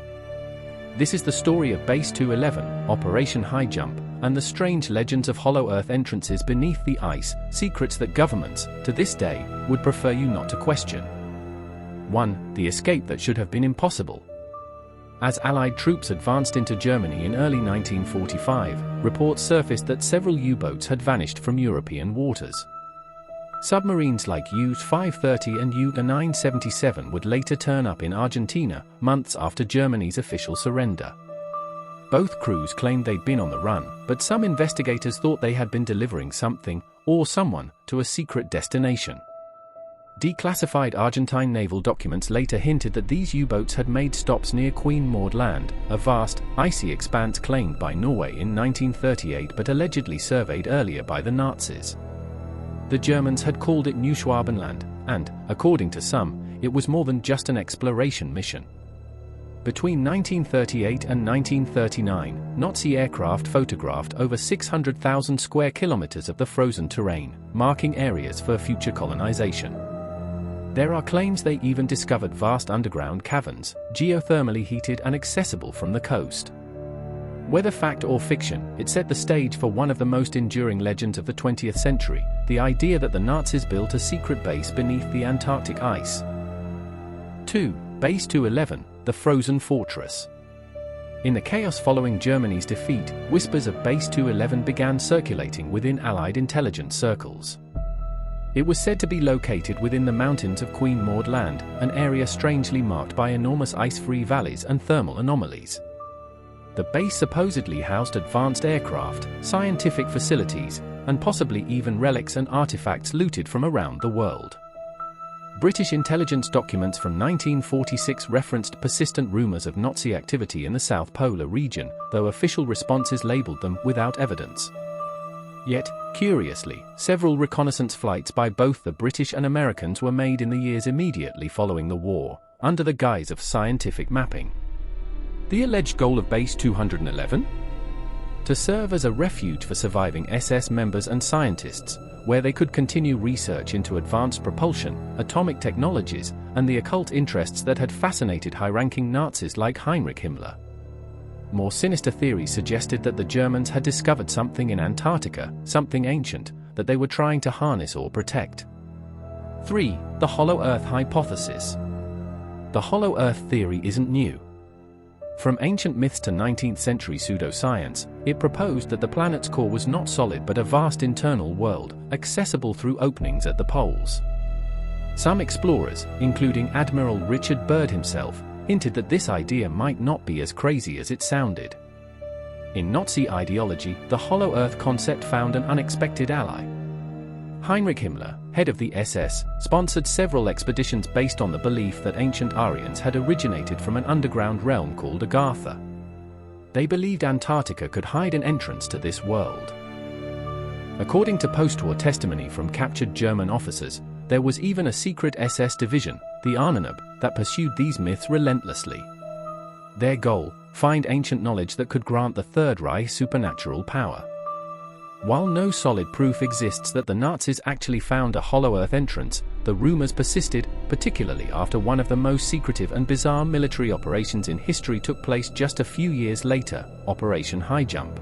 This is the story of Base 211, Operation High Jump, and the strange legends of hollow Earth entrances beneath the ice, secrets that governments, to this day, would prefer you not to question. 1. The escape that should have been impossible. As Allied troops advanced into Germany in early 1945, reports surfaced that several U-boats had vanished from European waters. Submarines like U-530 and U-977 would later turn up in Argentina, months after Germany's official surrender. Both crews claimed they'd been on the run, but some investigators thought they had been delivering something, or someone, to a secret destination. Declassified Argentine naval documents later hinted that these U-boats had made stops near Queen Maud Land, a vast, icy expanse claimed by Norway in 1938 but allegedly surveyed earlier by the Nazis. The Germans had called it New Schwabenland, and, according to some, it was more than just an exploration mission. Between 1938 and 1939, Nazi aircraft photographed over 600,000 square kilometers of the frozen terrain, marking areas for future colonization. There are claims they even discovered vast underground caverns, geothermally heated and accessible from the coast. Whether fact or fiction, it set the stage for one of the most enduring legends of the 20th century, the idea that the Nazis built a secret base beneath the Antarctic ice. 2. Base 211, the frozen fortress. In the chaos following Germany's defeat, whispers of Base 211 began circulating within Allied intelligence circles. It was said to be located within the mountains of Queen Maud Land, an area strangely marked by enormous ice-free valleys and thermal anomalies. The base supposedly housed advanced aircraft, scientific facilities, and possibly even relics and artifacts looted from around the world. British intelligence documents from 1946 referenced persistent rumors of Nazi activity in the South Polar region, though official responses labeled them without evidence. Yet, curiously, several reconnaissance flights by both the British and Americans were made in the years immediately following the war, under the guise of scientific mapping. The alleged goal of Base 211? To serve as a refuge for surviving SS members and scientists, where they could continue research into advanced propulsion, atomic technologies, and the occult interests that had fascinated high-ranking Nazis like Heinrich Himmler. More sinister theories suggested that the Germans had discovered something in Antarctica, something ancient, that they were trying to harness or protect. 3. The Hollow Earth hypothesis. The Hollow Earth theory isn't new. From ancient myths to 19th century pseudoscience, it proposed that the planet's core was not solid but a vast internal world, accessible through openings at the poles. Some explorers, including Admiral Richard Byrd himself, hinted that this idea might not be as crazy as it sounded. In Nazi ideology, the Hollow Earth concept found an unexpected ally. Heinrich Himmler, head of the SS, sponsored several expeditions based on the belief that ancient Aryans had originated from an underground realm called Agartha. They believed Antarctica could hide an entrance to this world. According to post-war testimony from captured German officers, there was even a secret SS division, the Ahnenab, that pursued these myths relentlessly. Their goal: find ancient knowledge that could grant the Third Reich supernatural power. While no solid proof exists that the Nazis actually found a Hollow Earth entrance, the rumors persisted, particularly after one of the most secretive and bizarre military operations in history took place just a few years later, Operation High Jump.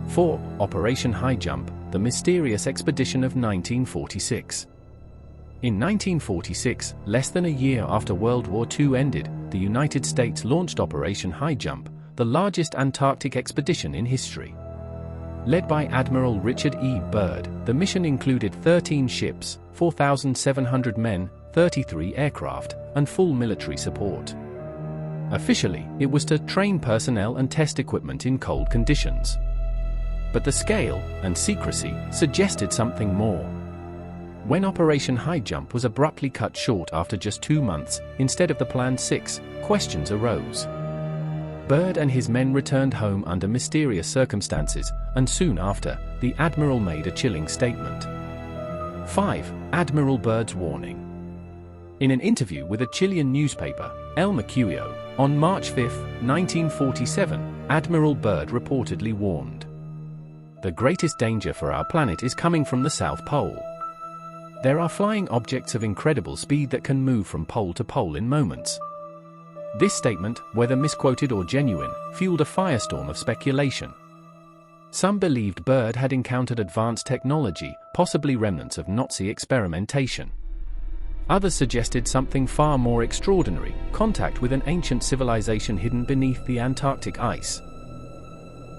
4. Operation High Jump, the mysterious expedition of 1946. In 1946, less than a year after World War II ended, the United States launched Operation High Jump, the largest Antarctic expedition in history. Led by Admiral Richard E. Byrd, the mission included 13 ships, 4,700 men, 33 aircraft, and full military support. Officially, it was to train personnel and test equipment in cold conditions. But the scale and secrecy suggested something more. When Operation High Jump was abruptly cut short after just 2 months, instead of the planned 6, questions arose. Byrd and his men returned home under mysterious circumstances, and soon after, the Admiral made a chilling statement. 5. Admiral Byrd's warning. In an interview with a Chilean newspaper, El Mercurio, on March 5, 1947, Admiral Byrd reportedly warned, "The greatest danger for our planet is coming from the South Pole. There are flying objects of incredible speed that can move from pole to pole in moments." This statement, whether misquoted or genuine, fueled a firestorm of speculation. Some believed Byrd had encountered advanced technology, possibly remnants of Nazi experimentation. Others suggested something far more extraordinary: contact with an ancient civilization hidden beneath the Antarctic ice.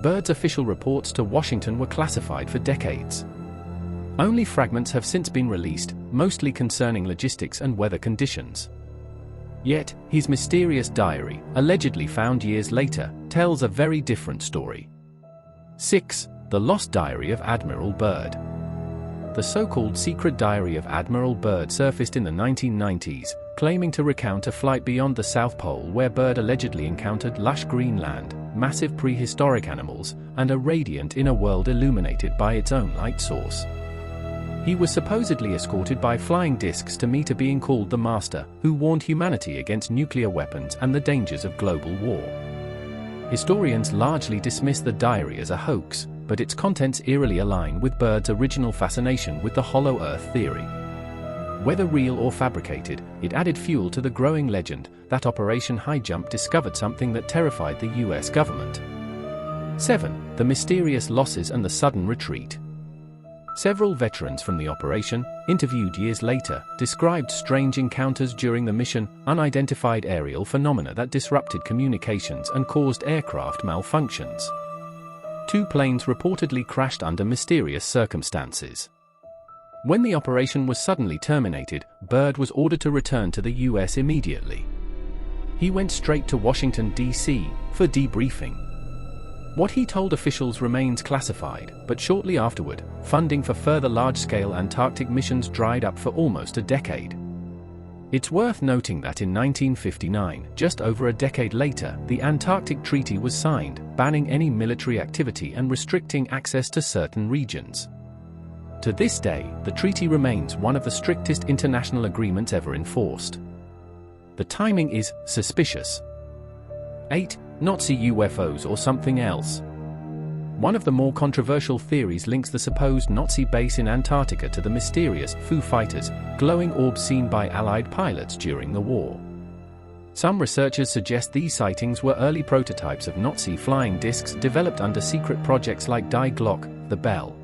Byrd's official reports to Washington were classified for decades. Only fragments have since been released, mostly concerning logistics and weather conditions. Yet, his mysterious diary, allegedly found years later, tells a very different story. 6. The Lost Diary of Admiral Byrd. The so-called secret diary of Admiral Byrd surfaced in the 1990s, claiming to recount a flight beyond the South Pole where Byrd allegedly encountered lush green land, massive prehistoric animals, and a radiant inner world illuminated by its own light source. He was supposedly escorted by flying discs to meet a being called the Master, who warned humanity against nuclear weapons and the dangers of global war. Historians largely dismiss the diary as a hoax, but its contents eerily align with Byrd's original fascination with the Hollow Earth theory. Whether real or fabricated, it added fuel to the growing legend that Operation High Jump discovered something that terrified the US government. 7. The mysterious losses and the sudden retreat. Several veterans from the operation, interviewed years later, described strange encounters during the mission, unidentified aerial phenomena that disrupted communications and caused aircraft malfunctions. 2 planes reportedly crashed under mysterious circumstances. When the operation was suddenly terminated, Byrd was ordered to return to the US immediately. He went straight to Washington, D.C., for debriefing. What he told officials remains classified, but shortly afterward, funding for further large-scale Antarctic missions dried up for almost a decade. It's worth noting that in 1959, just over a decade later, the Antarctic Treaty was signed, banning any military activity and restricting access to certain regions. To this day, the treaty remains one of the strictest international agreements ever enforced. The timing is suspicious. 8. Nazi UFOs or something else. One of the more controversial theories links the supposed Nazi base in Antarctica to the mysterious Foo Fighters, glowing orbs seen by Allied pilots during the war. Some researchers suggest these sightings were early prototypes of Nazi flying discs developed under secret projects like Die Glocke, the Bell.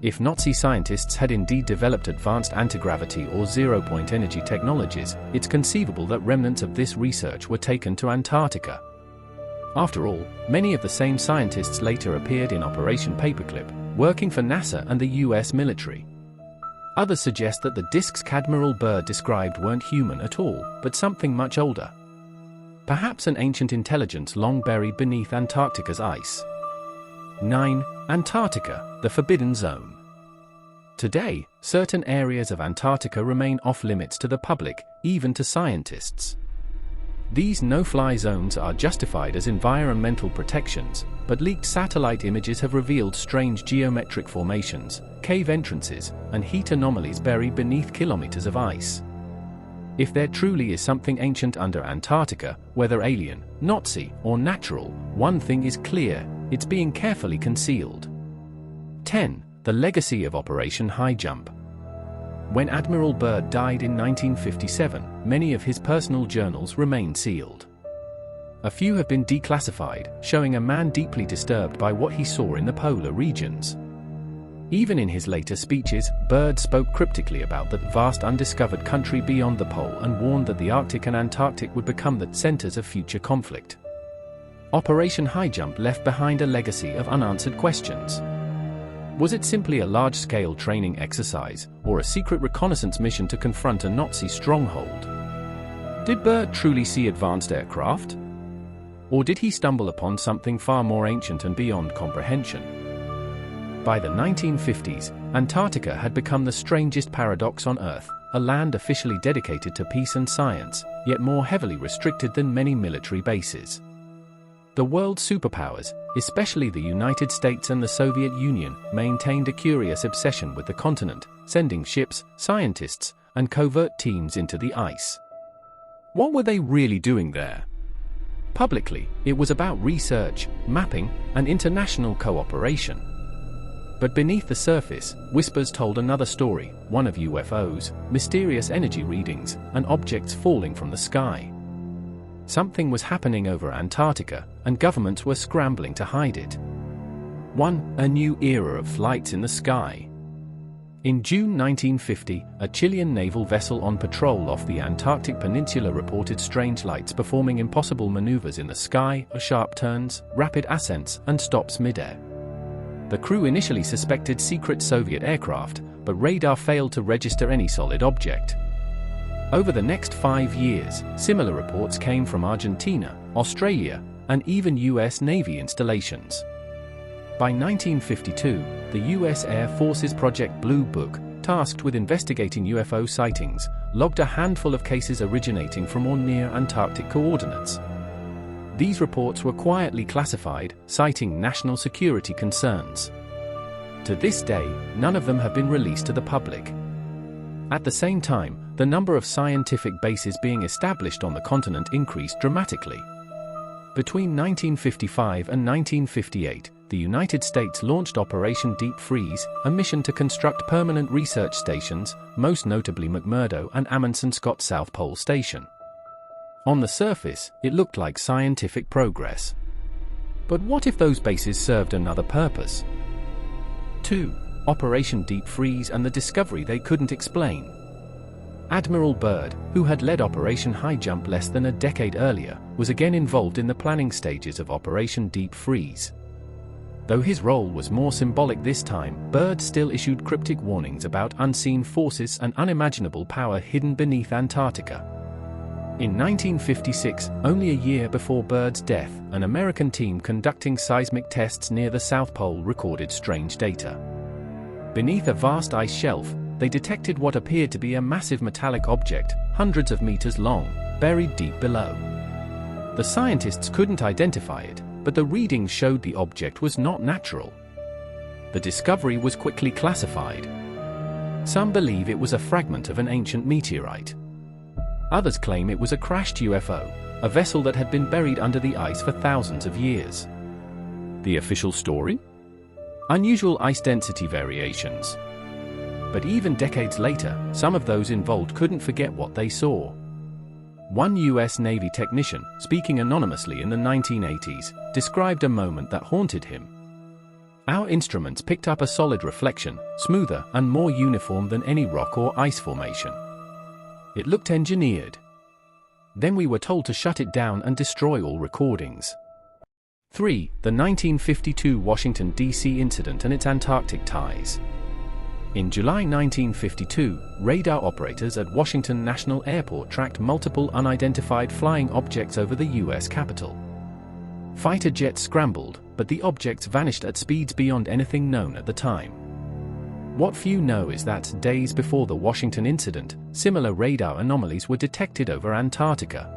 If Nazi scientists had indeed developed advanced anti-gravity or zero-point energy technologies, it's conceivable that remnants of this research were taken to Antarctica. After all, many of the same scientists later appeared in Operation Paperclip, working for NASA and the US military. Others suggest that the disks Admiral Byrd described weren't human at all, but something much older. Perhaps an ancient intelligence long buried beneath Antarctica's ice. 9. Antarctica, the Forbidden Zone. Today, certain areas of Antarctica remain off-limits to the public, even to scientists. These no-fly zones are justified as environmental protections, but leaked satellite images have revealed strange geometric formations, cave entrances, and heat anomalies buried beneath kilometers of ice. If there truly is something ancient under Antarctica, whether alien, Nazi, or natural, one thing is clear: it's being carefully concealed. 10. The legacy of Operation High Jump. When Admiral Byrd died in 1957, many of his personal journals remain sealed. A few have been declassified, showing a man deeply disturbed by what he saw in the polar regions. Even in his later speeches, Byrd spoke cryptically about that vast undiscovered country beyond the pole and warned that the Arctic and Antarctic would become the centers of future conflict. Operation High Jump left behind a legacy of unanswered questions. Was it simply a large-scale training exercise, or a secret reconnaissance mission to confront a Nazi stronghold? Did Byrd truly see advanced aircraft? Or did he stumble upon something far more ancient and beyond comprehension? By the 1950s, Antarctica had become the strangest paradox on Earth, a land officially dedicated to peace and science, yet more heavily restricted than many military bases. The world's superpowers, especially the United States and the Soviet Union, maintained a curious obsession with the continent, sending ships, scientists, and covert teams into the ice. What were they really doing there? Publicly, it was about research, mapping, and international cooperation. But beneath the surface, whispers told another story, one of UFOs, mysterious energy readings, and objects falling from the sky. Something was happening over Antarctica, and governments were scrambling to hide it. 1. A new era of flights in the sky. In June 1950, a Chilean naval vessel on patrol off the Antarctic Peninsula reported strange lights performing impossible maneuvers in the sky, sharp turns, rapid ascents, and stops midair. The crew initially suspected secret Soviet aircraft, but radar failed to register any solid object. Over the next 5 years, similar reports came from Argentina, Australia, and even US Navy installations. By 1952, the US Air Force's Project Blue Book, tasked with investigating UFO sightings, logged a handful of cases originating from or near Antarctic coordinates. These reports were quietly classified, citing national security concerns. To this day, none of them have been released to the public. At the same time, the number of scientific bases being established on the continent increased dramatically. Between 1955 and 1958, the United States launched Operation Deep Freeze, a mission to construct permanent research stations, most notably McMurdo and Amundsen Scott South Pole Station. On the surface, it looked like scientific progress. But what if those bases served another purpose? 2. Operation Deep Freeze and the discovery they couldn't explain. Admiral Byrd, who had led Operation High Jump less than a decade earlier, was again involved in the planning stages of Operation Deep Freeze. Though his role was more symbolic this time, Byrd still issued cryptic warnings about unseen forces and unimaginable power hidden beneath Antarctica. In 1956, only a year before Byrd's death, an American team conducting seismic tests near the South Pole recorded strange data. Beneath a vast ice shelf, they detected what appeared to be a massive metallic object, hundreds of meters long, buried deep below. The scientists couldn't identify it, but the readings showed the object was not natural. The discovery was quickly classified. Some believe it was a fragment of an ancient meteorite. Others claim it was a crashed UFO, a vessel that had been buried under the ice for thousands of years. The official story? Unusual ice density variations. But even decades later, some of those involved couldn't forget what they saw. One US Navy technician, speaking anonymously in the 1980s, described a moment that haunted him. Our instruments picked up a solid reflection, smoother and more uniform than any rock or ice formation. It looked engineered. Then we were told to shut it down and destroy all recordings. 3. The 1952 Washington, D.C. incident and its Antarctic ties. In July 1952, radar operators at Washington National Airport tracked multiple unidentified flying objects over the U.S. Capitol. Fighter jets scrambled, but the objects vanished at speeds beyond anything known at the time. What few know is that, days before the Washington incident, similar radar anomalies were detected over Antarctica.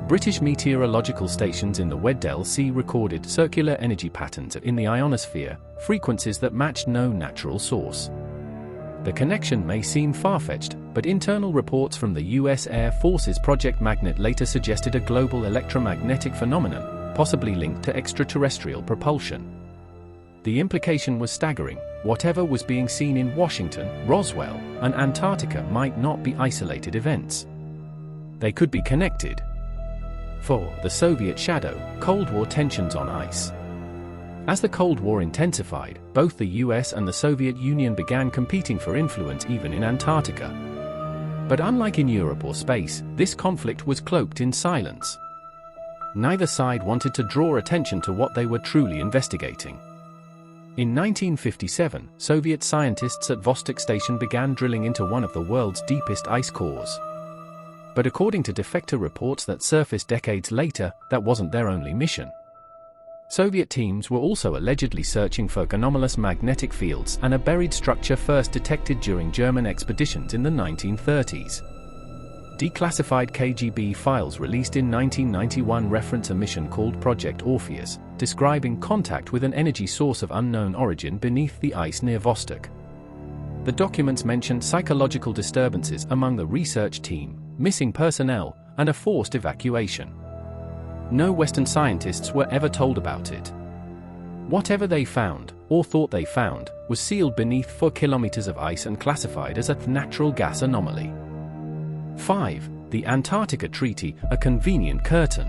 British meteorological stations in the Weddell Sea recorded circular energy patterns in the ionosphere, frequencies that matched no natural source. The connection may seem far-fetched, but internal reports from the U.S. Air Force's Project Magnet later suggested a global electromagnetic phenomenon, possibly linked to extraterrestrial propulsion. The implication was staggering. Whatever was being seen in Washington, Roswell, and Antarctica might not be isolated events. They could be connected. 4. The Soviet shadow, Cold War tensions on ice. As the Cold War intensified, both the US and the Soviet Union began competing for influence even in Antarctica. But unlike in Europe or space, this conflict was cloaked in silence. Neither side wanted to draw attention to what they were truly investigating. In 1957, Soviet scientists at Vostok Station began drilling into one of the world's deepest ice cores. But according to defector reports that surfaced decades later, that wasn't their only mission. Soviet teams were also allegedly searching for anomalous magnetic fields and a buried structure first detected during German expeditions in the 1930s. Declassified KGB files released in 1991 reference a mission called Project Orpheus, describing contact with an energy source of unknown origin beneath the ice near Vostok. The documents mentioned psychological disturbances among the research team, missing personnel, and a forced evacuation. No Western scientists were ever told about it. Whatever they found, or thought they found, was sealed beneath 4 kilometers of ice and classified as a natural gas anomaly. 5. The Antarctica Treaty, a convenient curtain.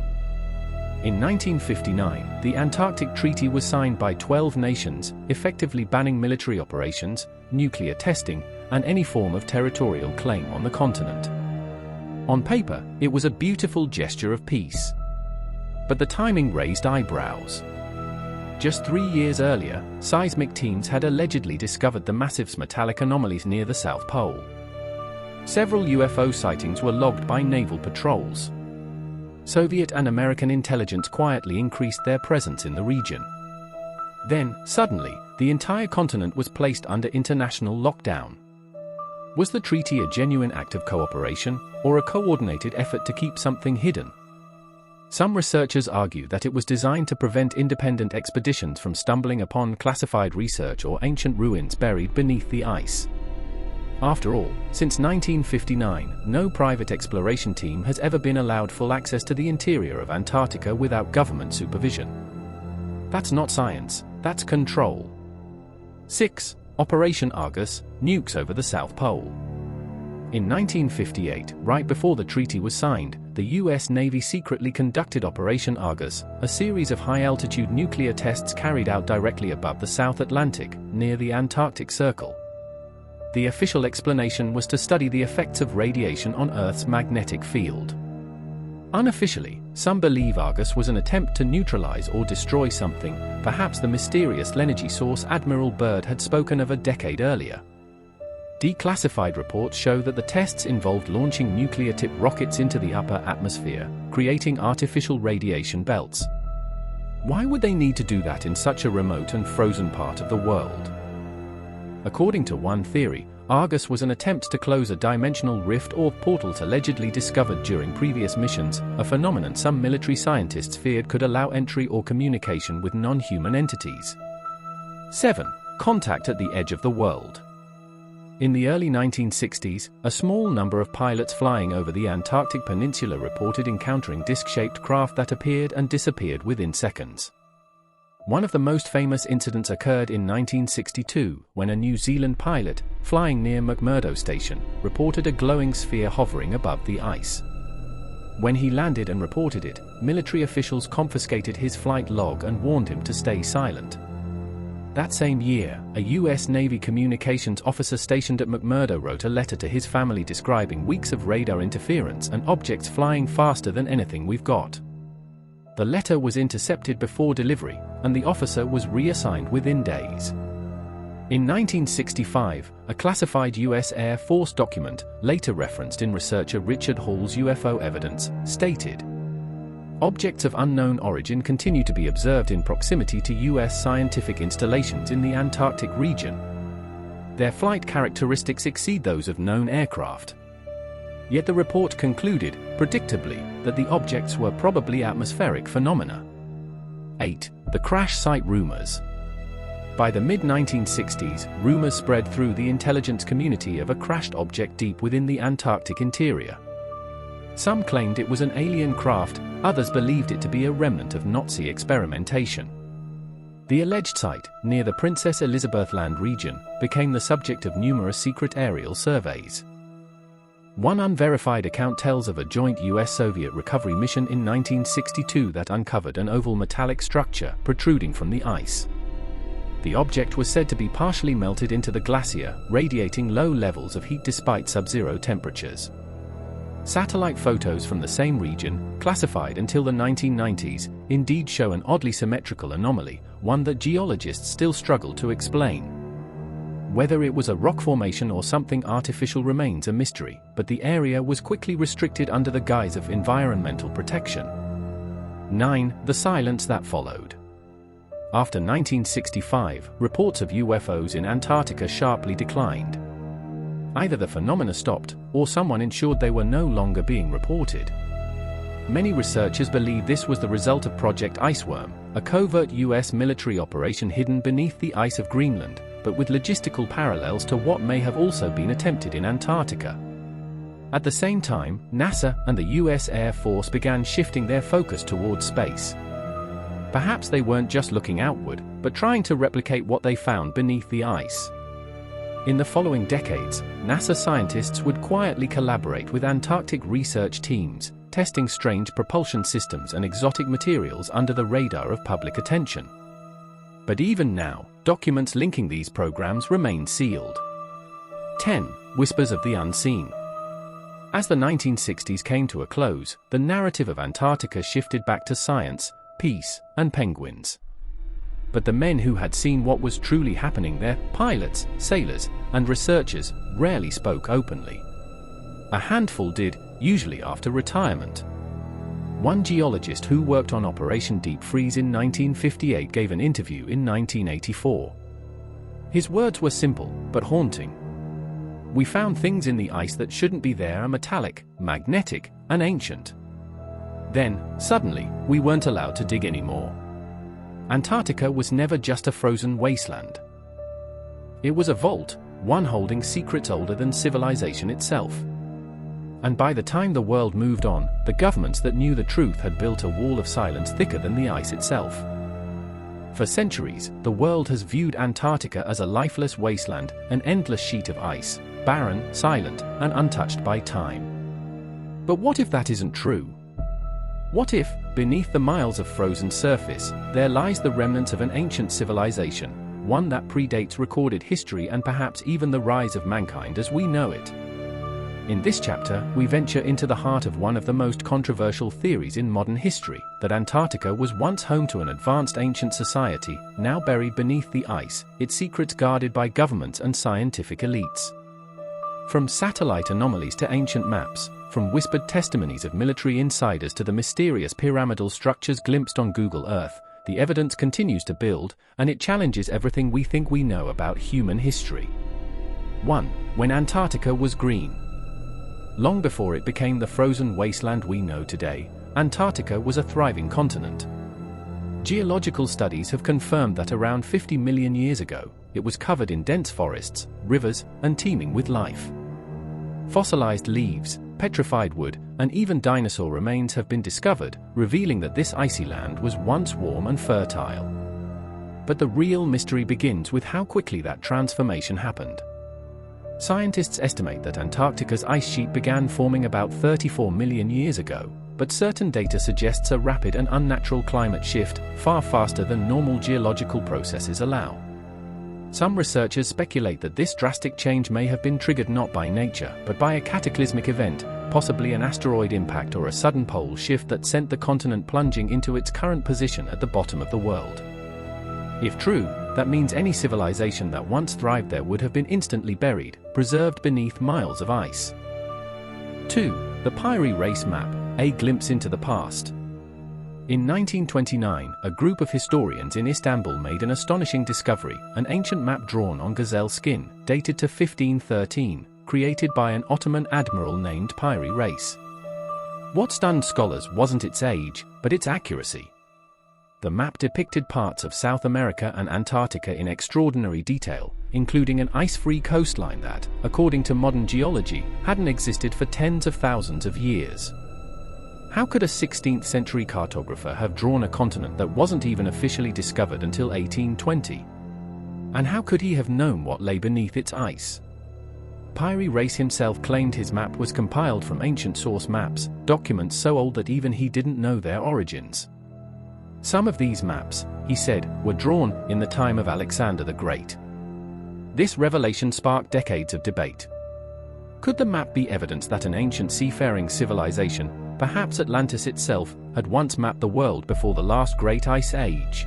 In 1959, the Antarctic Treaty was signed by 12 nations, effectively banning military operations, nuclear testing, and any form of territorial claim on the continent. On paper, it was a beautiful gesture of peace. But the timing raised eyebrows. Just 3 years earlier, seismic teams had allegedly discovered the massive metallic anomalies near the South Pole. Several UFO sightings were logged by naval patrols. Soviet and American intelligence quietly increased their presence in the region. Then, suddenly, the entire continent was placed under international lockdown. Was the treaty a genuine act of cooperation, or a coordinated effort to keep something hidden? Some researchers argue that it was designed to prevent independent expeditions from stumbling upon classified research or ancient ruins buried beneath the ice. After all, since 1959, no private exploration team has ever been allowed full access to the interior of Antarctica without government supervision. That's not science, that's control. 6. Operation Argus, nukes over the South Pole. In 1958, right before the treaty was signed, the U.S. Navy secretly conducted Operation Argus, a series of high-altitude nuclear tests carried out directly above the South Atlantic, near the Antarctic Circle. The official explanation was to study the effects of radiation on Earth's magnetic field. Unofficially, some believe Argus was an attempt to neutralize or destroy something, perhaps the mysterious energy source Admiral Byrd had spoken of a decade earlier. Declassified reports show that the tests involved launching nuclear-tipped rockets into the upper atmosphere, creating artificial radiation belts. Why would they need to do that in such a remote and frozen part of the world? According to one theory, Argus was an attempt to close a dimensional rift or portal allegedly discovered during previous missions, a phenomenon some military scientists feared could allow entry or communication with non-human entities. 7. Contact at the edge of the world. In the early 1960s, a small number of pilots flying over the Antarctic Peninsula reported encountering disc-shaped craft that appeared and disappeared within seconds. One of the most famous incidents occurred in 1962, when a New Zealand pilot, flying near McMurdo Station, reported a glowing sphere hovering above the ice. When he landed and reported it, military officials confiscated his flight log and warned him to stay silent. That same year, a U.S. Navy communications officer stationed at McMurdo wrote a letter to his family describing weeks of radar interference and objects flying faster than anything we've got. The letter was intercepted before delivery, and the officer was reassigned within days. In 1965, a classified U.S. Air Force document, later referenced in researcher Richard Hall's UFO evidence, stated, "Objects of unknown origin continue to be observed in proximity to U.S. scientific installations in the Antarctic region. Their flight characteristics exceed those of known aircraft." Yet the report concluded, predictably, that the objects were probably atmospheric phenomena. 8. The crash site rumors. By the mid-1960s, rumors spread through the intelligence community of a crashed object deep within the Antarctic interior. Some claimed it was an alien craft, others believed it to be a remnant of Nazi experimentation. The alleged site, near the Princess Elizabeth Land region, became the subject of numerous secret aerial surveys. One unverified account tells of a joint US-Soviet recovery mission in 1962 that uncovered an oval metallic structure protruding from the ice. The object was said to be partially melted into the glacier, radiating low levels of heat despite sub-zero temperatures. Satellite photos from the same region, classified until the 1990s, indeed show an oddly symmetrical anomaly, one that geologists still struggle to explain. Whether it was a rock formation or something artificial remains a mystery, but the area was quickly restricted under the guise of environmental protection. 9. The silence that followed. After 1965, reports of UFOs in Antarctica sharply declined. Either the phenomena stopped, or someone ensured they were no longer being reported. Many researchers believe this was the result of Project Iceworm, a covert US military operation hidden beneath the ice of Greenland, but with logistical parallels to what may have also been attempted in Antarctica. At the same time, NASA and the US Air Force began shifting their focus towards space. Perhaps they weren't just looking outward, but trying to replicate what they found beneath the ice. In the following decades, NASA scientists would quietly collaborate with Antarctic research teams, testing strange propulsion systems and exotic materials under the radar of public attention. But even now, documents linking these programs remain sealed. 10. Whispers of the unseen. As the 1960s came to a close, the narrative of Antarctica shifted back to science, peace, and penguins. But the men who had seen what was truly happening there, pilots, sailors, and researchers, rarely spoke openly. A handful did, usually after retirement. One geologist who worked on Operation Deep Freeze in 1958 gave an interview in 1984. His words were simple, but haunting. "We found things in the ice that shouldn't be there, metallic, magnetic, and ancient. Then, suddenly, we weren't allowed to dig anymore." Antarctica was never just a frozen wasteland. It was a vault, one holding secrets older than civilization itself. And by the time the world moved on, the governments that knew the truth had built a wall of silence thicker than the ice itself. For centuries, the world has viewed Antarctica as a lifeless wasteland, an endless sheet of ice, barren, silent, and untouched by time. But what if that isn't true? What if, beneath the miles of frozen surface, there lies the remnants of an ancient civilization, one that predates recorded history and perhaps even the rise of mankind as we know it? In this chapter, we venture into the heart of one of the most controversial theories in modern history, that Antarctica was once home to an advanced ancient society, now buried beneath the ice, its secrets guarded by governments and scientific elites. From satellite anomalies to ancient maps, from whispered testimonies of military insiders to the mysterious pyramidal structures glimpsed on Google Earth, the evidence continues to build, and it challenges everything we think we know about human history. 1. When Antarctica was green. Long before it became the frozen wasteland we know today, Antarctica was a thriving continent. Geological studies have confirmed that around 50 million years ago, it was covered in dense forests, rivers, and teeming with life. Fossilized leaves, petrified wood, and even dinosaur remains have been discovered, revealing that this icy land was once warm and fertile. But the real mystery begins with how quickly that transformation happened. Scientists estimate that Antarctica's ice sheet began forming about 34 million years ago, but certain data suggests a rapid and unnatural climate shift, far faster than normal geological processes allow. Some researchers speculate that this drastic change may have been triggered not by nature, but by a cataclysmic event, possibly an asteroid impact or a sudden pole shift that sent the continent plunging into its current position at the bottom of the world. If true, that means any civilization that once thrived there would have been instantly buried, preserved beneath miles of ice. 2. The Pierie Race Map, a glimpse into the past. In 1929, a group of historians in Istanbul made an astonishing discovery, an ancient map drawn on gazelle skin, dated to 1513, created by an Ottoman admiral named Pierie Race. What stunned scholars wasn't its age, but its accuracy. The map depicted parts of South America and Antarctica in extraordinary detail, including an ice-free coastline that, according to modern geology, hadn't existed for tens of thousands of years. How could a 16th-century cartographer have drawn a continent that wasn't even officially discovered until 1820? And how could he have known what lay beneath its ice? Pierie Race himself claimed his map was compiled from ancient source maps, documents so old that even he didn't know their origins. Some of these maps, he said, were drawn in the time of Alexander the Great. This revelation sparked decades of debate. Could the map be evidence that an ancient seafaring civilization, perhaps Atlantis itself, had once mapped the world before the last great ice age?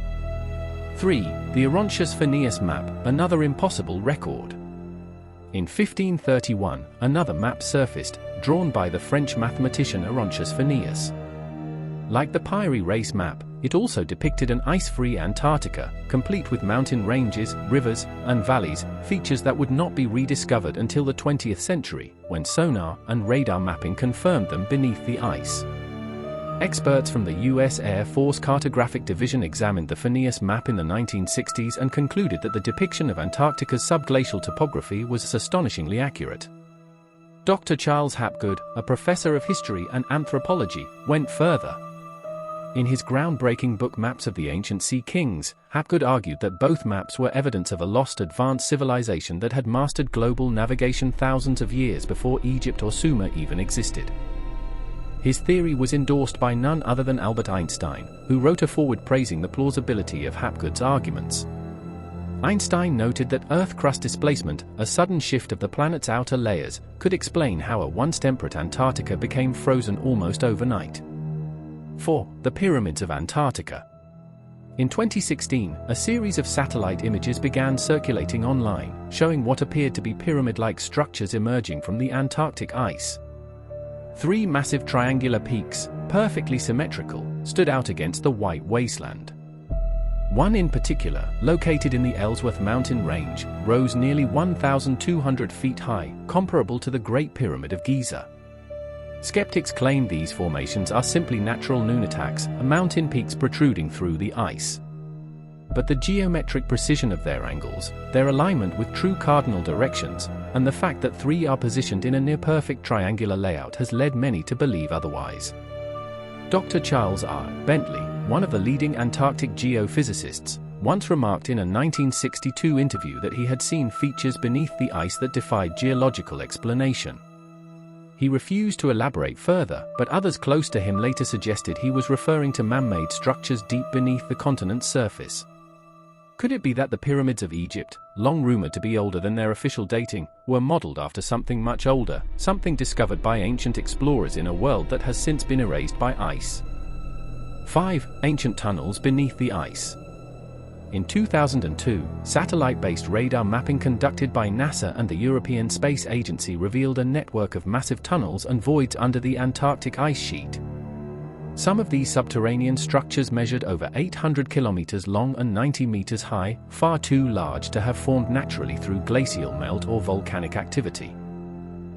3. The Orontius Phineas Map, another impossible record. In 1531, another map surfaced, drawn by the French mathematician Orontius Phineas. Like the Pierie Race map, it also depicted an ice-free Antarctica, complete with mountain ranges, rivers, and valleys, features that would not be rediscovered until the 20th century, when sonar and radar mapping confirmed them beneath the ice. Experts from the U.S. Air Force Cartographic Division examined the Phineas map in the 1960s and concluded that the depiction of Antarctica's subglacial topography was astonishingly accurate. Dr. Charles Hapgood, a professor of history and anthropology, went further. In his groundbreaking book Maps of the Ancient Sea Kings, Hapgood argued that both maps were evidence of a lost advanced civilization that had mastered global navigation thousands of years before Egypt or Sumer even existed. His theory was endorsed by none other than Albert Einstein, who wrote a foreword praising the plausibility of Hapgood's arguments. Einstein noted that Earth crust displacement, a sudden shift of the planet's outer layers, could explain how a once temperate Antarctica became frozen almost overnight. 4. The Pyramids of Antarctica. In 2016, a series of satellite images began circulating online, showing what appeared to be pyramid-like structures emerging from the Antarctic ice. 3 massive triangular peaks, perfectly symmetrical, stood out against the white wasteland. One in particular, located in the Ellsworth mountain range, rose nearly 1,200 feet high, comparable to the Great Pyramid of Giza. Skeptics claim these formations are simply natural nunataks, mountain peaks protruding through the ice. But the geometric precision of their angles, their alignment with true cardinal directions, and the fact that 3 are positioned in a near-perfect triangular layout has led many to believe otherwise. Dr. Charles R. Bentley, one of the leading Antarctic geophysicists, once remarked in a 1962 interview that he had seen features beneath the ice that defied geological explanation. He refused to elaborate further, but others close to him later suggested he was referring to man-made structures deep beneath the continent's surface. Could it be that the pyramids of Egypt, long rumored to be older than their official dating, were modeled after something much older, something discovered by ancient explorers in a world that has since been erased by ice? 5. Ancient tunnels beneath the ice. In 2002, satellite-based radar mapping conducted by NASA and the European Space Agency revealed a network of massive tunnels and voids under the Antarctic ice sheet. Some of these subterranean structures measured over 800 kilometers long and 90 meters high, far too large to have formed naturally through glacial melt or volcanic activity.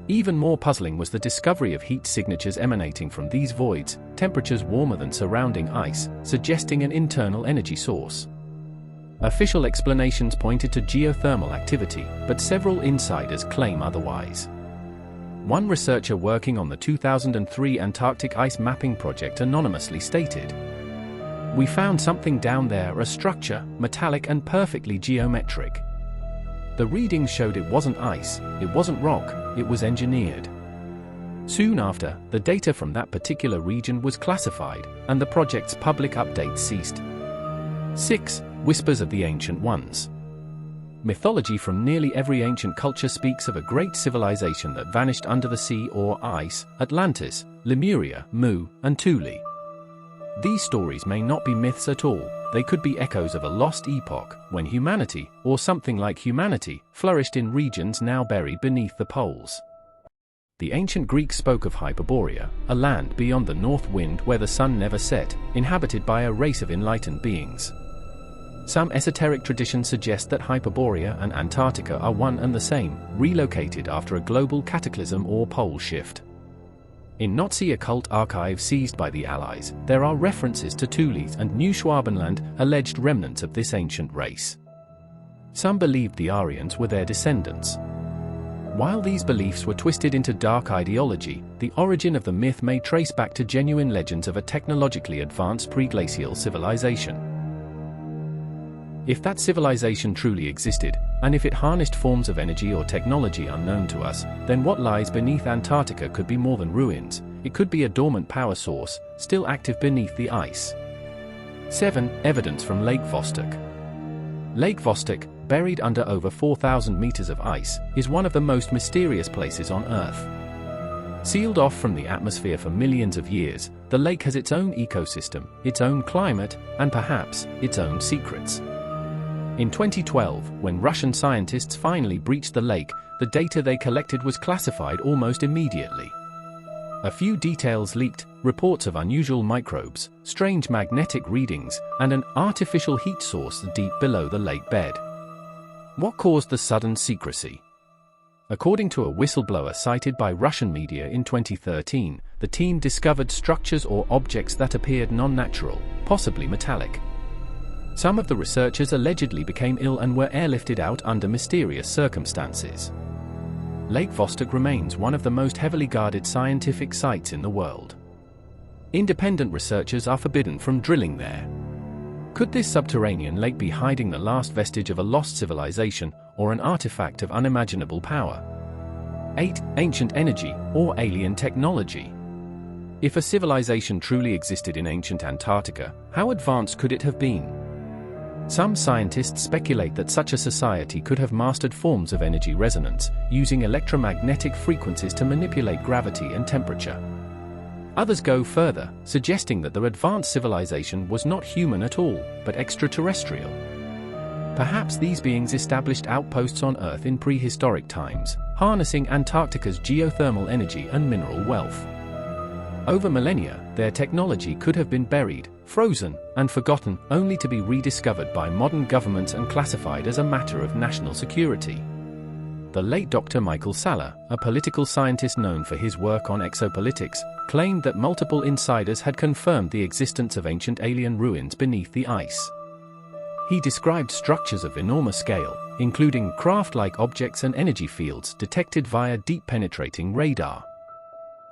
Even more puzzling was the discovery of heat signatures emanating from these voids, temperatures warmer than surrounding ice, suggesting an internal energy source. Official explanations pointed to geothermal activity, but several insiders claim otherwise. One researcher working on the 2003 Antarctic ice mapping project anonymously stated, "We found something down there, a structure, metallic and perfectly geometric. The readings showed it wasn't ice, it wasn't rock, it was engineered." Soon after, the data from that particular region was classified, and the project's public updates ceased. 6. Whispers of the Ancient Ones. Mythology from nearly every ancient culture speaks of a great civilization that vanished under the sea or ice: Atlantis, Lemuria, Mu, and Thule. These stories may not be myths at all, they could be echoes of a lost epoch, when humanity, or something like humanity, flourished in regions now buried beneath the poles. The ancient Greeks spoke of Hyperborea, a land beyond the north wind where the sun never set, inhabited by a race of enlightened beings. Some esoteric traditions suggest that Hyperborea and Antarctica are one and the same, relocated after a global cataclysm or pole shift. In Nazi occult archives seized by the Allies, there are references to Thule's and New Schwabenland, alleged remnants of this ancient race. Some believed the Aryans were their descendants. While these beliefs were twisted into dark ideology, the origin of the myth may trace back to genuine legends of a technologically advanced pre-glacial civilization. If that civilization truly existed, and if it harnessed forms of energy or technology unknown to us, then what lies beneath Antarctica could be more than ruins. It could be a dormant power source, still active beneath the ice. 7. Evidence from Lake Vostok. Lake Vostok, buried under over 4,000 meters of ice, is one of the most mysterious places on Earth. Sealed off from the atmosphere for millions of years, the lake has its own ecosystem, its own climate, and perhaps, its own secrets. In 2012, when Russian scientists finally breached the lake, the data they collected was classified almost immediately. A few details leaked: reports of unusual microbes, strange magnetic readings, and an artificial heat source deep below the lake bed. What caused the sudden secrecy? According to a whistleblower cited by Russian media in 2013, the team discovered structures or objects that appeared non-natural, possibly metallic. Some of the researchers allegedly became ill and were airlifted out under mysterious circumstances. Lake Vostok remains one of the most heavily guarded scientific sites in the world. Independent researchers are forbidden from drilling there. Could this subterranean lake be hiding the last vestige of a lost civilization, or an artifact of unimaginable power? 8. Ancient energy, or alien technology. If a civilization truly existed in ancient Antarctica, how advanced could it have been? Some scientists speculate that such a society could have mastered forms of energy resonance, using electromagnetic frequencies to manipulate gravity and temperature. Others go further, suggesting that their advanced civilization was not human at all, but extraterrestrial. Perhaps these beings established outposts on Earth in prehistoric times, harnessing Antarctica's geothermal energy and mineral wealth. Over millennia, their technology could have been buried, frozen, and forgotten, only to be rediscovered by modern governments and classified as a matter of national security. The late Dr. Michael Salla, a political scientist known for his work on exopolitics, claimed that multiple insiders had confirmed the existence of ancient alien ruins beneath the ice. He described structures of enormous scale, including craft-like objects and energy fields detected via deep-penetrating radar.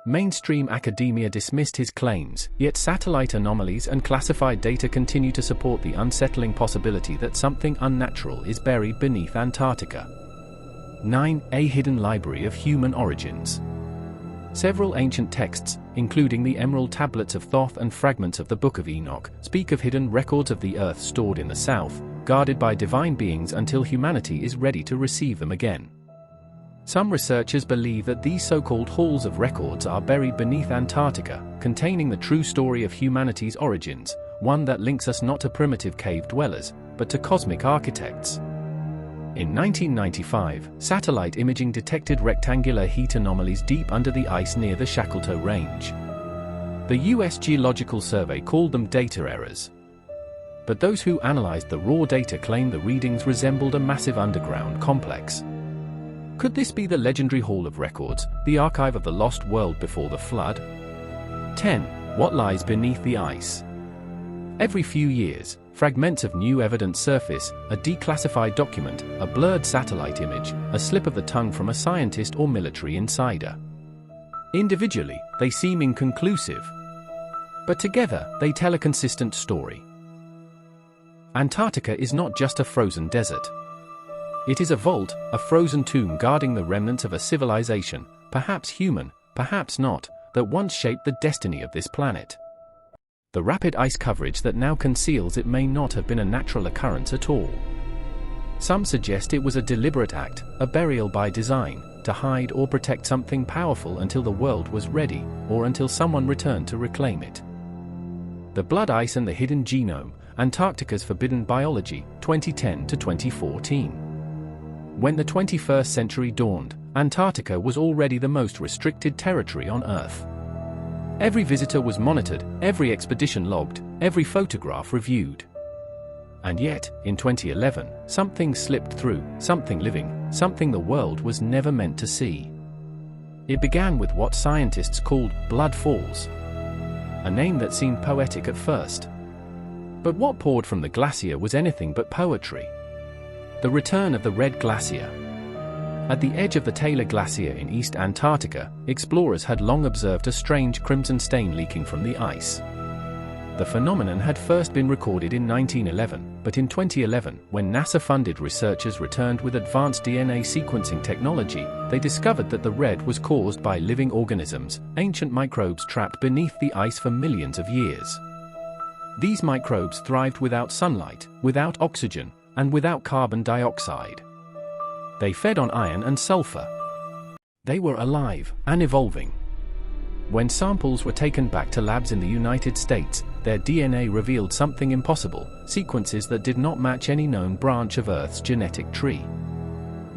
Mainstream academia dismissed his claims, yet satellite anomalies and classified data continue to support the unsettling possibility that something unnatural is buried beneath Antarctica. 9. A hidden library of human origins. Several ancient texts, including the Emerald Tablets of Thoth and fragments of the Book of Enoch, speak of hidden records of the Earth stored in the south, guarded by divine beings until humanity is ready to receive them again. Some researchers believe that these so-called halls of records are buried beneath Antarctica, containing the true story of humanity's origins, one that links us not to primitive cave dwellers, but to cosmic architects. In 1995, satellite imaging detected rectangular heat anomalies deep under the ice near the Shackleton Range. The US Geological Survey called them data errors. But those who analyzed the raw data claimed the readings resembled a massive underground complex. Could this be the legendary Hall of Records, the archive of the lost world before the flood? 10. What lies beneath the ice? Every few years, fragments of new evidence surface: a declassified document, a blurred satellite image, a slip of the tongue from a scientist or military insider. Individually, they seem inconclusive. But together, they tell a consistent story. Antarctica is not just a frozen desert. It is a vault, a frozen tomb guarding the remnants of a civilization, perhaps human, perhaps not, that once shaped the destiny of this planet. The rapid ice coverage that now conceals it may not have been a natural occurrence at all. Some suggest it was a deliberate act, a burial by design, to hide or protect something powerful until the world was ready, or until someone returned to reclaim it. The Blood Ice and the Hidden Genome, Antarctica's Forbidden Biology, 2010 to 2014. When the 21st century dawned, Antarctica was already the most restricted territory on Earth. Every visitor was monitored, every expedition logged, every photograph reviewed. And yet, in 2011, something slipped through, something living, something the world was never meant to see. It began with what scientists called blood falls, a name that seemed poetic at first. But what poured from the glacier was anything but poetry. The return of the Red Glacier. At the edge of the Taylor Glacier in East Antarctica, explorers had long observed a strange crimson stain leaking from the ice. The phenomenon had first been recorded in 1911, but in 2011, when NASA-funded researchers returned with advanced DNA sequencing technology, they discovered that the red was caused by living organisms, ancient microbes trapped beneath the ice for millions of years. These microbes thrived without sunlight, without oxygen, and without carbon dioxide. They fed on iron and sulfur. They were alive and evolving. When samples were taken back to labs in the United States, their DNA revealed something impossible, sequences that did not match any known branch of Earth's genetic tree.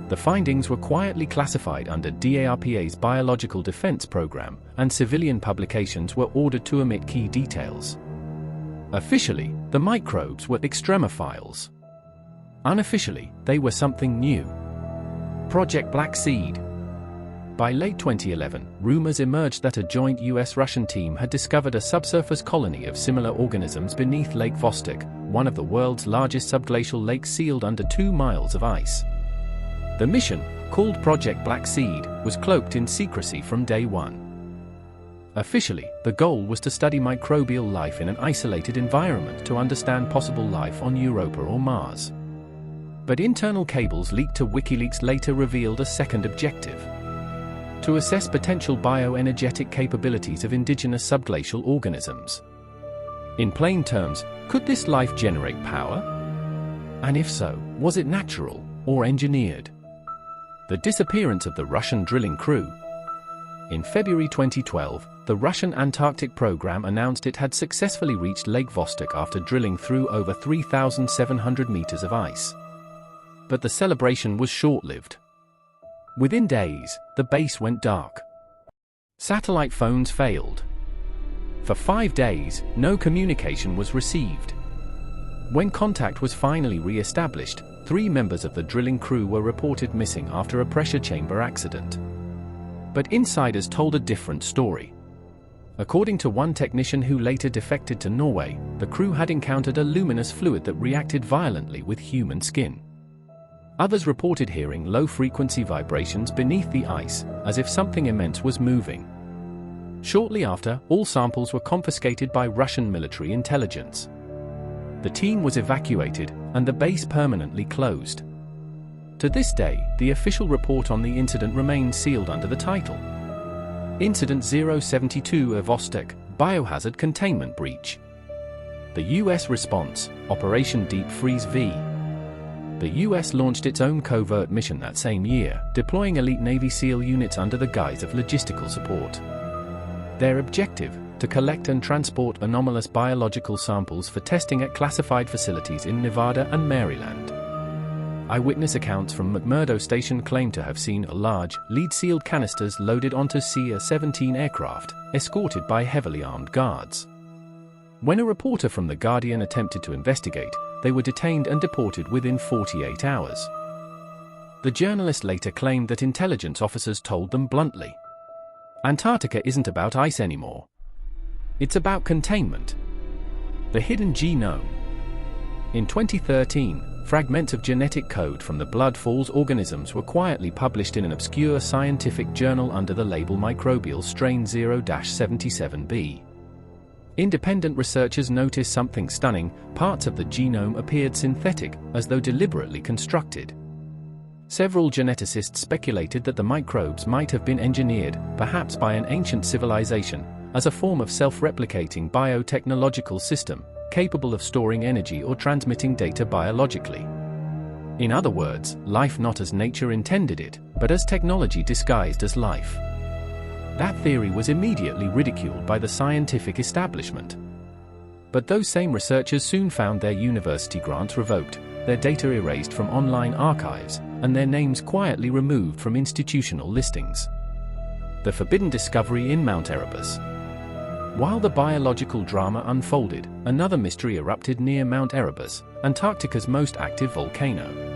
The findings were quietly classified under DARPA's Biological Defense Program, and civilian publications were ordered to omit key details. Officially, the microbes were extremophiles. Unofficially, they were something new. Project Black Seed. By late 2011, rumors emerged that a joint US-Russian team had discovered a subsurface colony of similar organisms beneath Lake Vostok, one of the world's largest subglacial lakes sealed under 2 miles of ice. The mission, called Project Black Seed, was cloaked in secrecy from day one. Officially, the goal was to study microbial life in an isolated environment to understand possible life on Europa or Mars. But internal cables leaked to WikiLeaks later revealed a second objective: to assess potential bioenergetic capabilities of indigenous subglacial organisms. In plain terms, could this life generate power? And if so, was it natural or engineered? The disappearance of the Russian drilling crew. In February 2012, the Russian Antarctic program announced it had successfully reached Lake Vostok after drilling through over 3,700 meters of ice. But the celebration was short-lived. Within days, the base went dark. Satellite phones failed. For 5 days, no communication was received. When contact was finally re-established, 3 members of the drilling crew were reported missing after a pressure chamber accident. But insiders told a different story. According to one technician who later defected to Norway, the crew had encountered a luminous fluid that reacted violently with human skin. Others reported hearing low-frequency vibrations beneath the ice, as if something immense was moving. Shortly after, all samples were confiscated by Russian military intelligence. The team was evacuated, and the base permanently closed. To this day, the official report on the incident remains sealed under the title Incident 072 of Vostok, Biohazard Containment Breach. The US response, Operation Deep Freeze V. The US launched its own covert mission that same year, deploying elite Navy SEAL units under the guise of logistical support. Their objective: to collect and transport anomalous biological samples for testing at classified facilities in Nevada and Maryland. Eyewitness accounts from McMurdo Station claim to have seen a large, lead-sealed canisters loaded onto CA-17 aircraft, escorted by heavily armed guards. When a reporter from The Guardian attempted to investigate, they were detained and deported within 48 hours. The journalist later claimed that intelligence officers told them bluntly, "Antarctica isn't about ice anymore. It's about containment." The Hidden Genome. In 2013, fragments of genetic code from the Blood Falls organisms were quietly published in an obscure scientific journal under the label Microbial Strain 0-77b. Independent researchers noticed something stunning: parts of the genome appeared synthetic, as though deliberately constructed. Several geneticists speculated that the microbes might have been engineered, perhaps by an ancient civilization, as a form of self-replicating biotechnological system, capable of storing energy or transmitting data biologically. In other words, life not as nature intended it, but as technology disguised as life. That theory was immediately ridiculed by the scientific establishment. But those same researchers soon found their university grants revoked, their data erased from online archives, and their names quietly removed from institutional listings. The forbidden discovery in Mount Erebus. While the biological drama unfolded, another mystery erupted near Mount Erebus, Antarctica's most active volcano.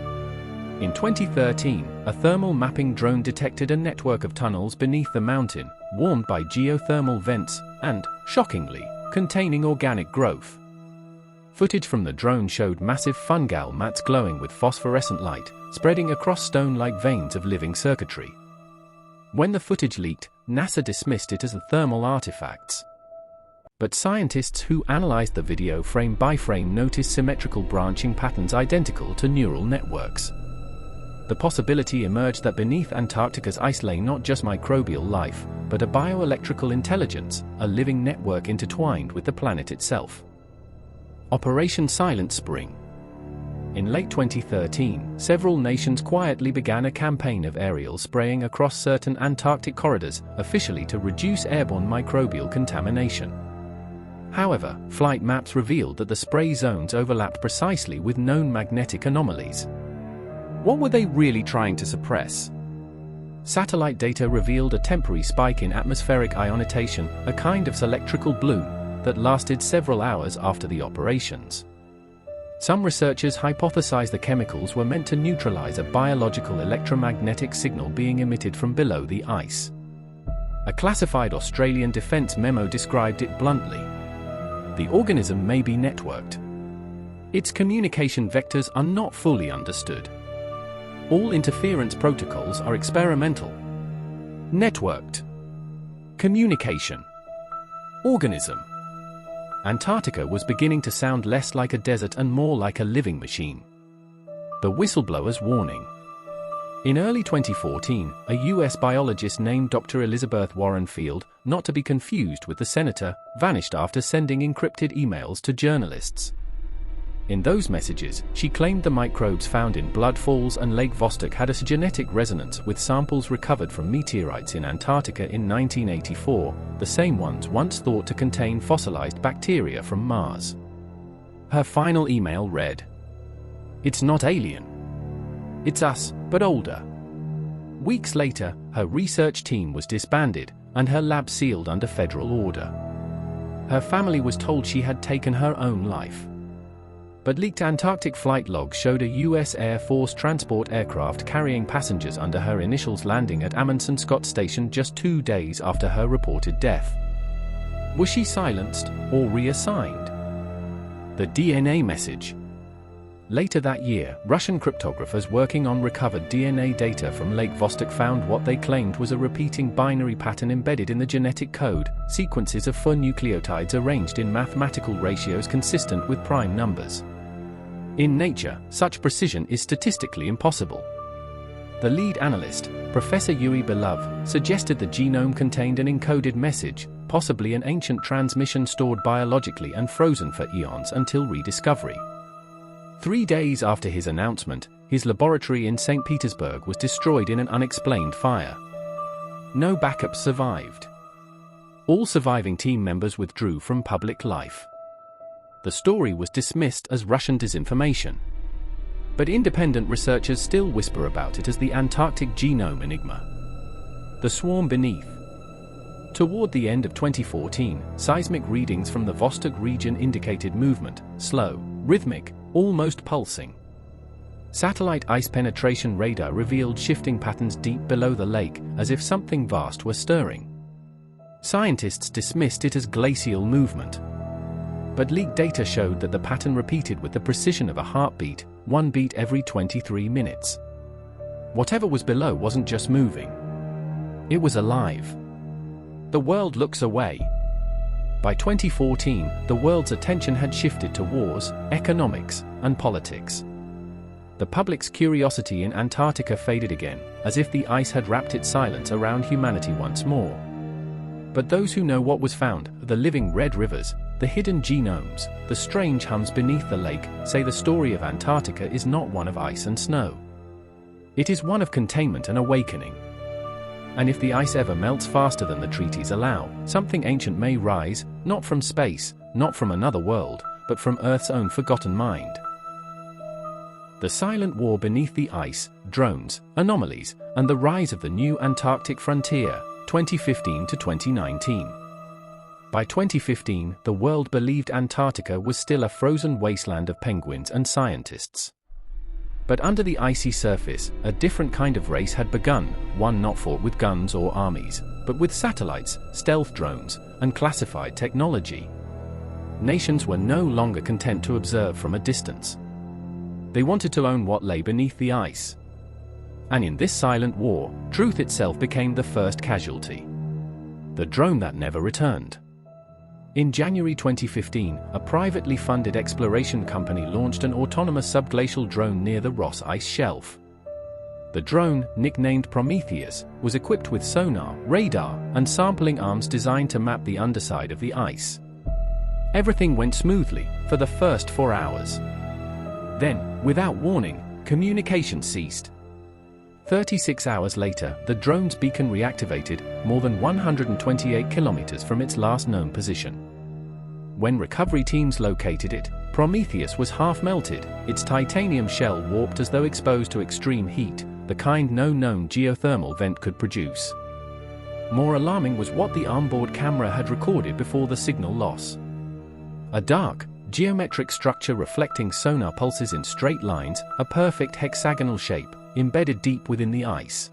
In 2013, a thermal mapping drone detected a network of tunnels beneath the mountain, warmed by geothermal vents, and, shockingly, containing organic growth. Footage from the drone showed massive fungal mats glowing with phosphorescent light, spreading across stone-like veins of living circuitry. When the footage leaked, NASA dismissed it as thermal artifacts. But scientists who analyzed the video frame by frame noticed symmetrical branching patterns identical to neural networks. The possibility emerged that beneath Antarctica's ice lay not just microbial life, but a bioelectrical intelligence, a living network intertwined with the planet itself. Operation Silent Spring. In late 2013, several nations quietly began a campaign of aerial spraying across certain Antarctic corridors, officially to reduce airborne microbial contamination. However, flight maps revealed that the spray zones overlapped precisely with known magnetic anomalies. What were they really trying to suppress? Satellite data revealed a temporary spike in atmospheric ionization, a kind of selectrical bloom, that lasted several hours after the operations. Some researchers hypothesized the chemicals were meant to neutralize a biological electromagnetic signal being emitted from below the ice. A classified Australian defense memo described it bluntly. The organism may be networked. Its communication vectors are not fully understood. All interference protocols are experimental. Networked. Communication. Organism. Antarctica was beginning to sound less like a desert and more like a living machine. The whistleblower's warning. In early 2014, a U.S. biologist named Dr. Elizabeth Warren Field, not to be confused with the senator, vanished after sending encrypted emails to journalists. In those messages, she claimed the microbes found in Blood Falls and Lake Vostok had a genetic resonance with samples recovered from meteorites in Antarctica in 1984, the same ones once thought to contain fossilized bacteria from Mars. Her final email read, "It's not alien. It's us, but older." Weeks later, her research team was disbanded, and her lab sealed under federal order. Her family was told she had taken her own life. But leaked Antarctic flight logs showed a U.S. Air Force transport aircraft carrying passengers under her initials landing at Amundsen Scott Station just 2 days after her reported death. Was she silenced or reassigned? The DNA message. Later that year, Russian cryptographers working on recovered DNA data from Lake Vostok found what they claimed was a repeating binary pattern embedded in the genetic code, sequences of 4 nucleotides arranged in mathematical ratios consistent with prime numbers. In nature, such precision is statistically impossible. The lead analyst, Professor Yuri Belov, suggested the genome contained an encoded message, possibly an ancient transmission stored biologically and frozen for eons until rediscovery. 3 days after his announcement, his laboratory in St. Petersburg was destroyed in an unexplained fire. No backups survived. All surviving team members withdrew from public life. The story was dismissed as Russian disinformation. But independent researchers still whisper about it as the Antarctic genome enigma. The swarm beneath. Toward the end of 2014, seismic readings from the Vostok region indicated movement, slow, rhythmic, almost pulsing. Satellite ice penetration radar revealed shifting patterns deep below the lake, as if something vast were stirring. Scientists dismissed it as glacial movement. But leaked data showed that the pattern repeated with the precision of a heartbeat, 1 beat every 23 minutes. Whatever was below wasn't just moving. It was alive. The world looks away. By 2014, the world's attention had shifted to wars, economics, and politics. The public's curiosity in Antarctica faded again, as if the ice had wrapped its silence around humanity once more. But those who know what was found, the living red rivers, The hidden genomes, the strange hums beneath the lake, say the story of Antarctica is not one of ice and snow. It is one of containment and awakening. And if the ice ever melts faster than the treaties allow, something ancient may rise, not from space, not from another world, but from Earth's own forgotten mind. The silent war beneath the ice, drones, anomalies, and the rise of the new Antarctic frontier, 2015 to 2019. By 2015, the world believed Antarctica was still a frozen wasteland of penguins and scientists. But under the icy surface, a different kind of race had begun, one not fought with guns or armies, but with satellites, stealth drones, and classified technology. Nations were no longer content to observe from a distance. They wanted to own what lay beneath the ice. And in this silent war, truth itself became the first casualty. The drone that never returned. In January 2015, a privately funded exploration company launched an autonomous subglacial drone near the Ross Ice Shelf. The drone, nicknamed Prometheus, was equipped with sonar, radar, and sampling arms designed to map the underside of the ice. Everything went smoothly for the first 4 hours. Then, without warning, communication ceased. 36 hours later, the drone's beacon reactivated, more than 128 kilometers from its last known position. When recovery teams located it, Prometheus was half melted, its titanium shell warped as though exposed to extreme heat, the kind no known geothermal vent could produce. More alarming was what the onboard camera had recorded before the signal loss. A dark, geometric structure reflecting sonar pulses in straight lines, a perfect hexagonal shape, embedded deep within the ice.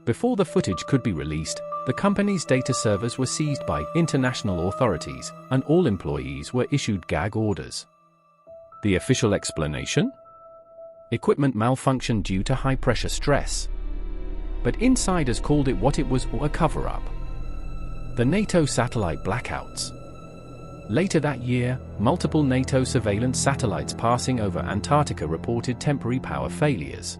Before the footage could be released, the company's data servers were seized by international authorities, and all employees were issued gag orders. The official explanation? Equipment malfunction due to high-pressure stress. But insiders called it what it was, a cover-up. The NATO satellite blackouts. Later that year, multiple NATO surveillance satellites passing over Antarctica reported temporary power failures.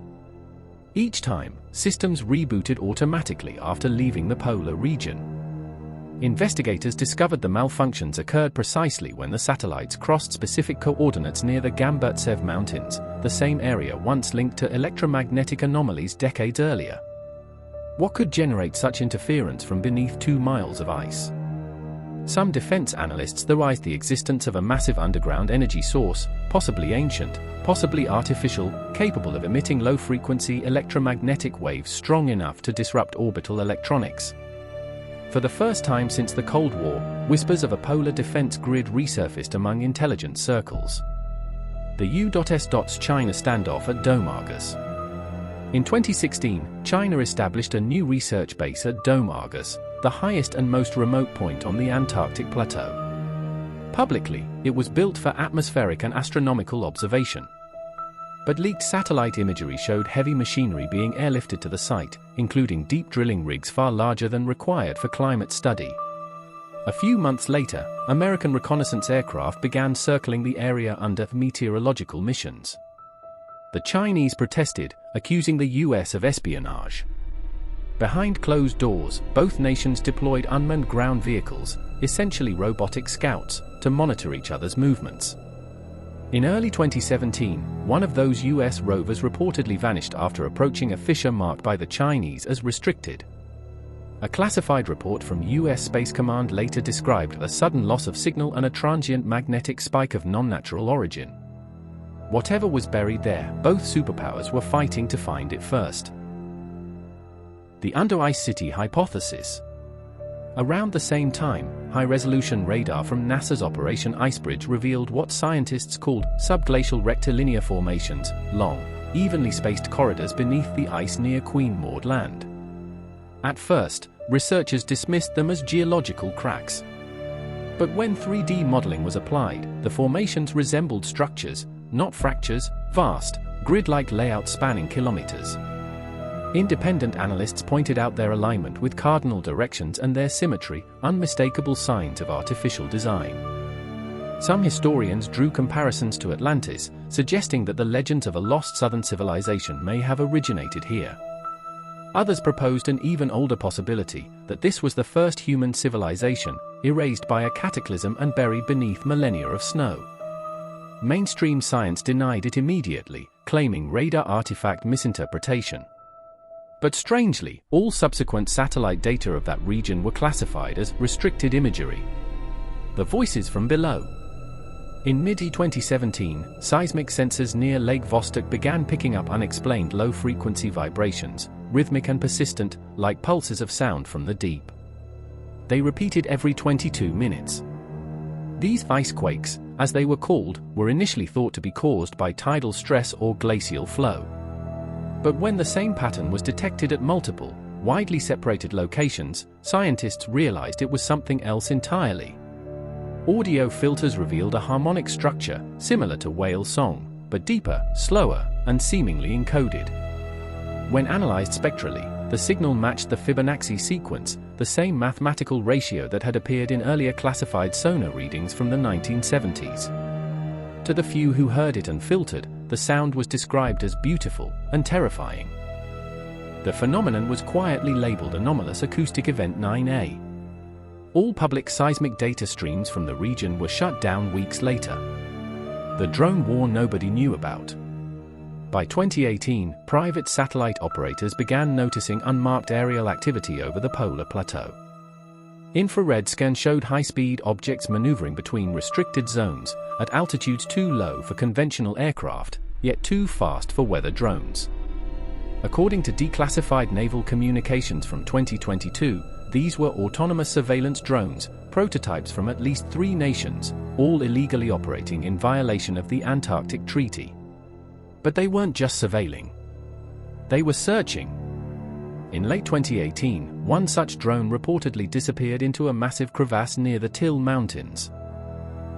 Each time, systems rebooted automatically after leaving the polar region. Investigators discovered the malfunctions occurred precisely when the satellites crossed specific coordinates near the Gamburtsev Mountains, the same area once linked to electromagnetic anomalies decades earlier. What could generate such interference from beneath 2 miles of ice? Some defense analysts theorized the existence of a massive underground energy source, possibly ancient, possibly artificial, capable of emitting low-frequency electromagnetic waves strong enough to disrupt orbital electronics. For the first time since the Cold War, whispers of a polar defense grid resurfaced among intelligence circles. The U.S. China standoff at Dome Argus. In 2016, China established a new research base at Dome Argus, the highest and most remote point on the Antarctic plateau. Publicly, it was built for atmospheric and astronomical observation. But leaked satellite imagery showed heavy machinery being airlifted to the site, including deep drilling rigs far larger than required for climate study. A few months later, American reconnaissance aircraft began circling the area under meteorological missions. The Chinese protested, accusing the US of espionage. Behind closed doors, both nations deployed unmanned ground vehicles, essentially robotic scouts, to monitor each other's movements. In early 2017, one of those US rovers reportedly vanished after approaching a fissure marked by the Chinese as restricted. A classified report from US Space Command later described a sudden loss of signal and a transient magnetic spike of non-natural origin. Whatever was buried there, both superpowers were fighting to find it first. The Under-Ice City Hypothesis. Around the same time, high-resolution radar from NASA's Operation Icebridge revealed what scientists called subglacial rectilinear formations, long, evenly spaced corridors beneath the ice near Queen Maud Land. At first, researchers dismissed them as geological cracks. But when 3D modeling was applied, the formations resembled structures, not fractures, vast, grid-like layouts spanning kilometers. Independent analysts pointed out their alignment with cardinal directions and their symmetry, unmistakable signs of artificial design. Some historians drew comparisons to Atlantis, suggesting that the legends of a lost southern civilization may have originated here. Others proposed an even older possibility, that this was the first human civilization, erased by a cataclysm and buried beneath millennia of snow. Mainstream science denied it immediately, claiming radar artifact misinterpretation. But strangely, all subsequent satellite data of that region were classified as restricted imagery. The voices from below. In mid-2017, seismic sensors near Lake Vostok began picking up unexplained low-frequency vibrations, rhythmic and persistent, like pulses of sound from the deep. They repeated every 22 minutes. These ice quakes, as they were called, were initially thought to be caused by tidal stress or glacial flow. But when the same pattern was detected at multiple, widely separated locations, scientists realized it was something else entirely. Audio filters revealed a harmonic structure, similar to whale song, but deeper, slower, and seemingly encoded. When analyzed spectrally, the signal matched the Fibonacci sequence, the same mathematical ratio that had appeared in earlier classified sonar readings from the 1970s. To the few who heard it and filtered, the sound was described as beautiful and terrifying. The phenomenon was quietly labeled Anomalous Acoustic Event 9A. All public seismic data streams from the region were shut down weeks later. The drone war nobody knew about. By 2018, private satellite operators began noticing unmarked aerial activity over the polar plateau. Infrared scans showed high-speed objects maneuvering between restricted zones, at altitudes too low for conventional aircraft, yet too fast for weather drones. According to declassified naval communications from 2022, these were autonomous surveillance drones, prototypes from at least 3 nations, all illegally operating in violation of the Antarctic Treaty. But they weren't just surveilling. They were searching. In late 2018, one such drone reportedly disappeared into a massive crevasse near the Till Mountains.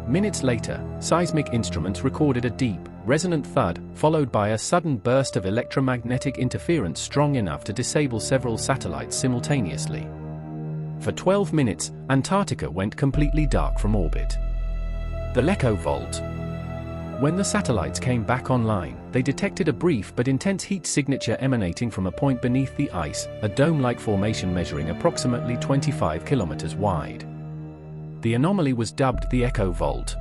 Minutes later, seismic instruments recorded a deep, resonant thud, followed by a sudden burst of electromagnetic interference strong enough to disable several satellites simultaneously. For 12 minutes, Antarctica went completely dark from orbit. The Leco Vault. When the satellites came back online, they detected a brief but intense heat signature emanating from a point beneath the ice, a dome-like formation measuring approximately 25 kilometers wide. The anomaly was dubbed the Echo Vault.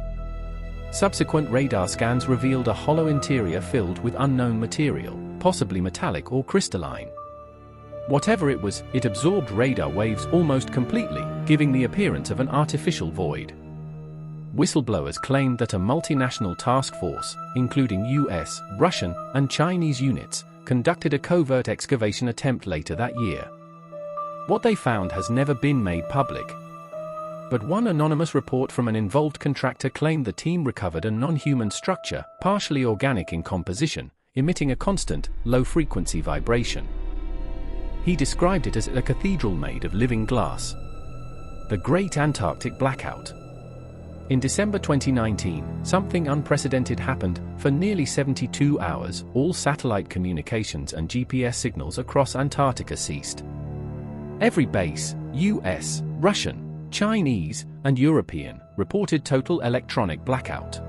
Subsequent radar scans revealed a hollow interior filled with unknown material, possibly metallic or crystalline. Whatever it was, it absorbed radar waves almost completely, giving the appearance of an artificial void. Whistleblowers claimed that a multinational task force, including US, Russian, and Chinese units, conducted a covert excavation attempt later that year. What they found has never been made public. But one anonymous report from an involved contractor claimed the team recovered a non-human structure, partially organic in composition, emitting a constant, low-frequency vibration. He described it as a cathedral made of living glass. The Great Antarctic Blackout. In December 2019, something unprecedented happened. For nearly 72 hours, all satellite communications and GPS signals across Antarctica ceased. Every base, US, Russian, Chinese, and European, reported total electronic blackout.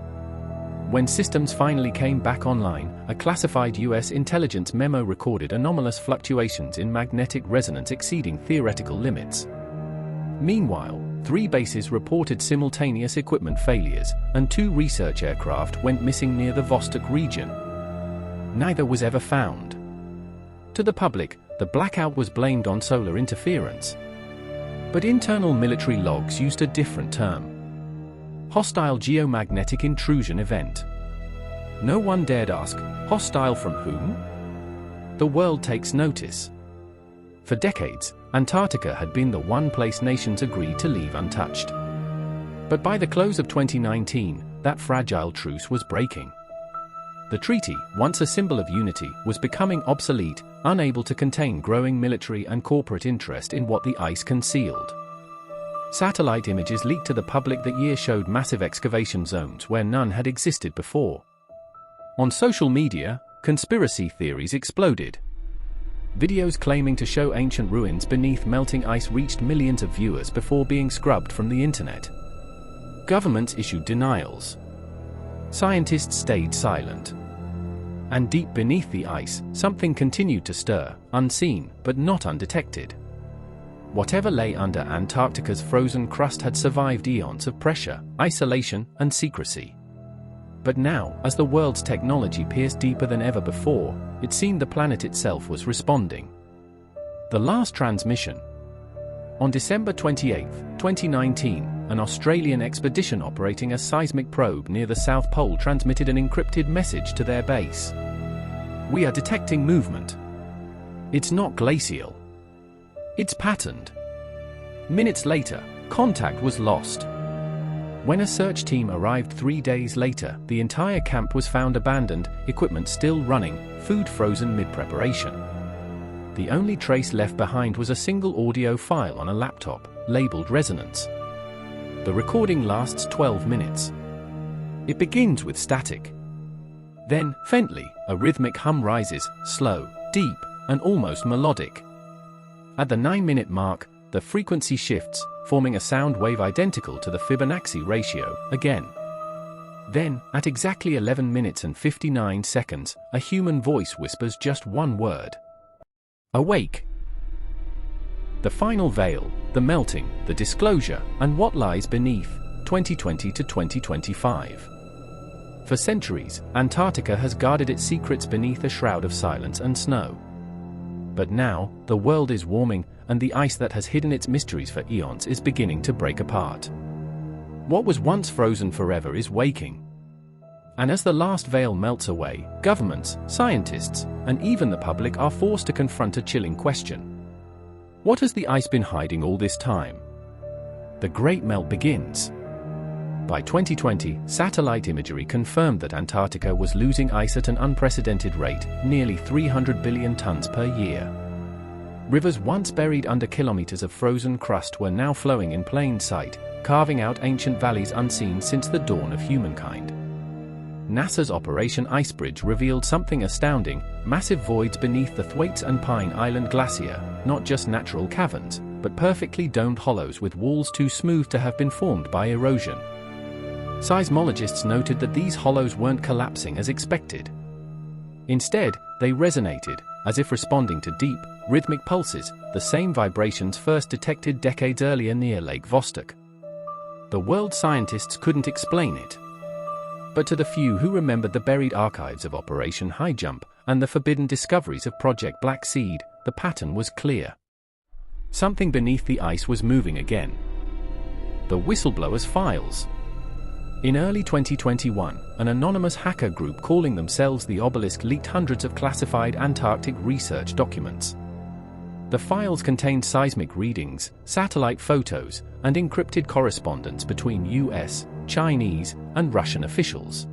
When systems finally came back online, a classified US intelligence memo recorded anomalous fluctuations in magnetic resonance exceeding theoretical limits. Meanwhile, 3 bases reported simultaneous equipment failures, and 2 research aircraft went missing near the Vostok region. Neither was ever found. To the public, the blackout was blamed on solar interference. But internal military logs used a different term. Hostile geomagnetic intrusion event. No one dared ask, hostile from whom? The world takes notice. For decades, Antarctica had been the one place nations agreed to leave untouched. But by the close of 2019, that fragile truce was breaking. The treaty, once a symbol of unity, was becoming obsolete, unable to contain growing military and corporate interest in what the ice concealed. Satellite images leaked to the public that year showed massive excavation zones where none had existed before. On social media, conspiracy theories exploded. Videos claiming to show ancient ruins beneath melting ice reached millions of viewers before being scrubbed from the internet. Governments issued denials. Scientists stayed silent. And deep beneath the ice, something continued to stir, unseen, but not undetected. Whatever lay under Antarctica's frozen crust had survived eons of pressure, isolation, and secrecy. But now, as the world's technology pierced deeper than ever before, it seemed the planet itself was responding. The last transmission. On December 28, 2019, an Australian expedition operating a seismic probe near the South Pole transmitted an encrypted message to their base. "We are detecting movement. It's not glacial. It's patterned." Minutes later, contact was lost. When a search team arrived 3 days later, the entire camp was found abandoned, equipment still running, food frozen mid-preparation. The only trace left behind was a single audio file on a laptop, labeled Resonance. The recording lasts 12 minutes. It begins with static. Then, faintly, a rhythmic hum rises, slow, deep, and almost melodic. At the 9-minute mark, the frequency shifts, forming a sound wave identical to the Fibonacci ratio, again. Then, at exactly 11 minutes and 59 seconds, a human voice whispers just one word. "Awake." The final veil, the melting, the disclosure, and what lies beneath, 2020 to 2025. For centuries, Antarctica has guarded its secrets beneath a shroud of silence and snow. But now, the world is warming, and the ice that has hidden its mysteries for eons is beginning to break apart. What was once frozen forever is waking. And as the last veil melts away, governments, scientists, and even the public are forced to confront a chilling question. What has the ice been hiding all this time? The Great Melt begins. By 2020, satellite imagery confirmed that Antarctica was losing ice at an unprecedented rate, nearly 300 billion tons per year. Rivers once buried under kilometers of frozen crust were now flowing in plain sight, carving out ancient valleys unseen since the dawn of humankind. NASA's Operation Icebridge revealed something astounding: massive voids beneath the Thwaites and Pine Island Glacier, not just natural caverns, but perfectly domed hollows with walls too smooth to have been formed by erosion. Seismologists noted that these hollows weren't collapsing as expected. Instead, they resonated, as if responding to deep, rhythmic pulses, the same vibrations first detected decades earlier near Lake Vostok. The world scientists couldn't explain it. But to the few who remembered the buried archives of Operation High Jump and the forbidden discoveries of Project Black Seed, the pattern was clear. Something beneath the ice was moving again. The whistleblower's files. In early 2021, an anonymous hacker group calling themselves the Obelisk leaked hundreds of classified Antarctic research documents. The files contained seismic readings, satellite photos, and encrypted correspondence between US, Chinese, and Russian officials.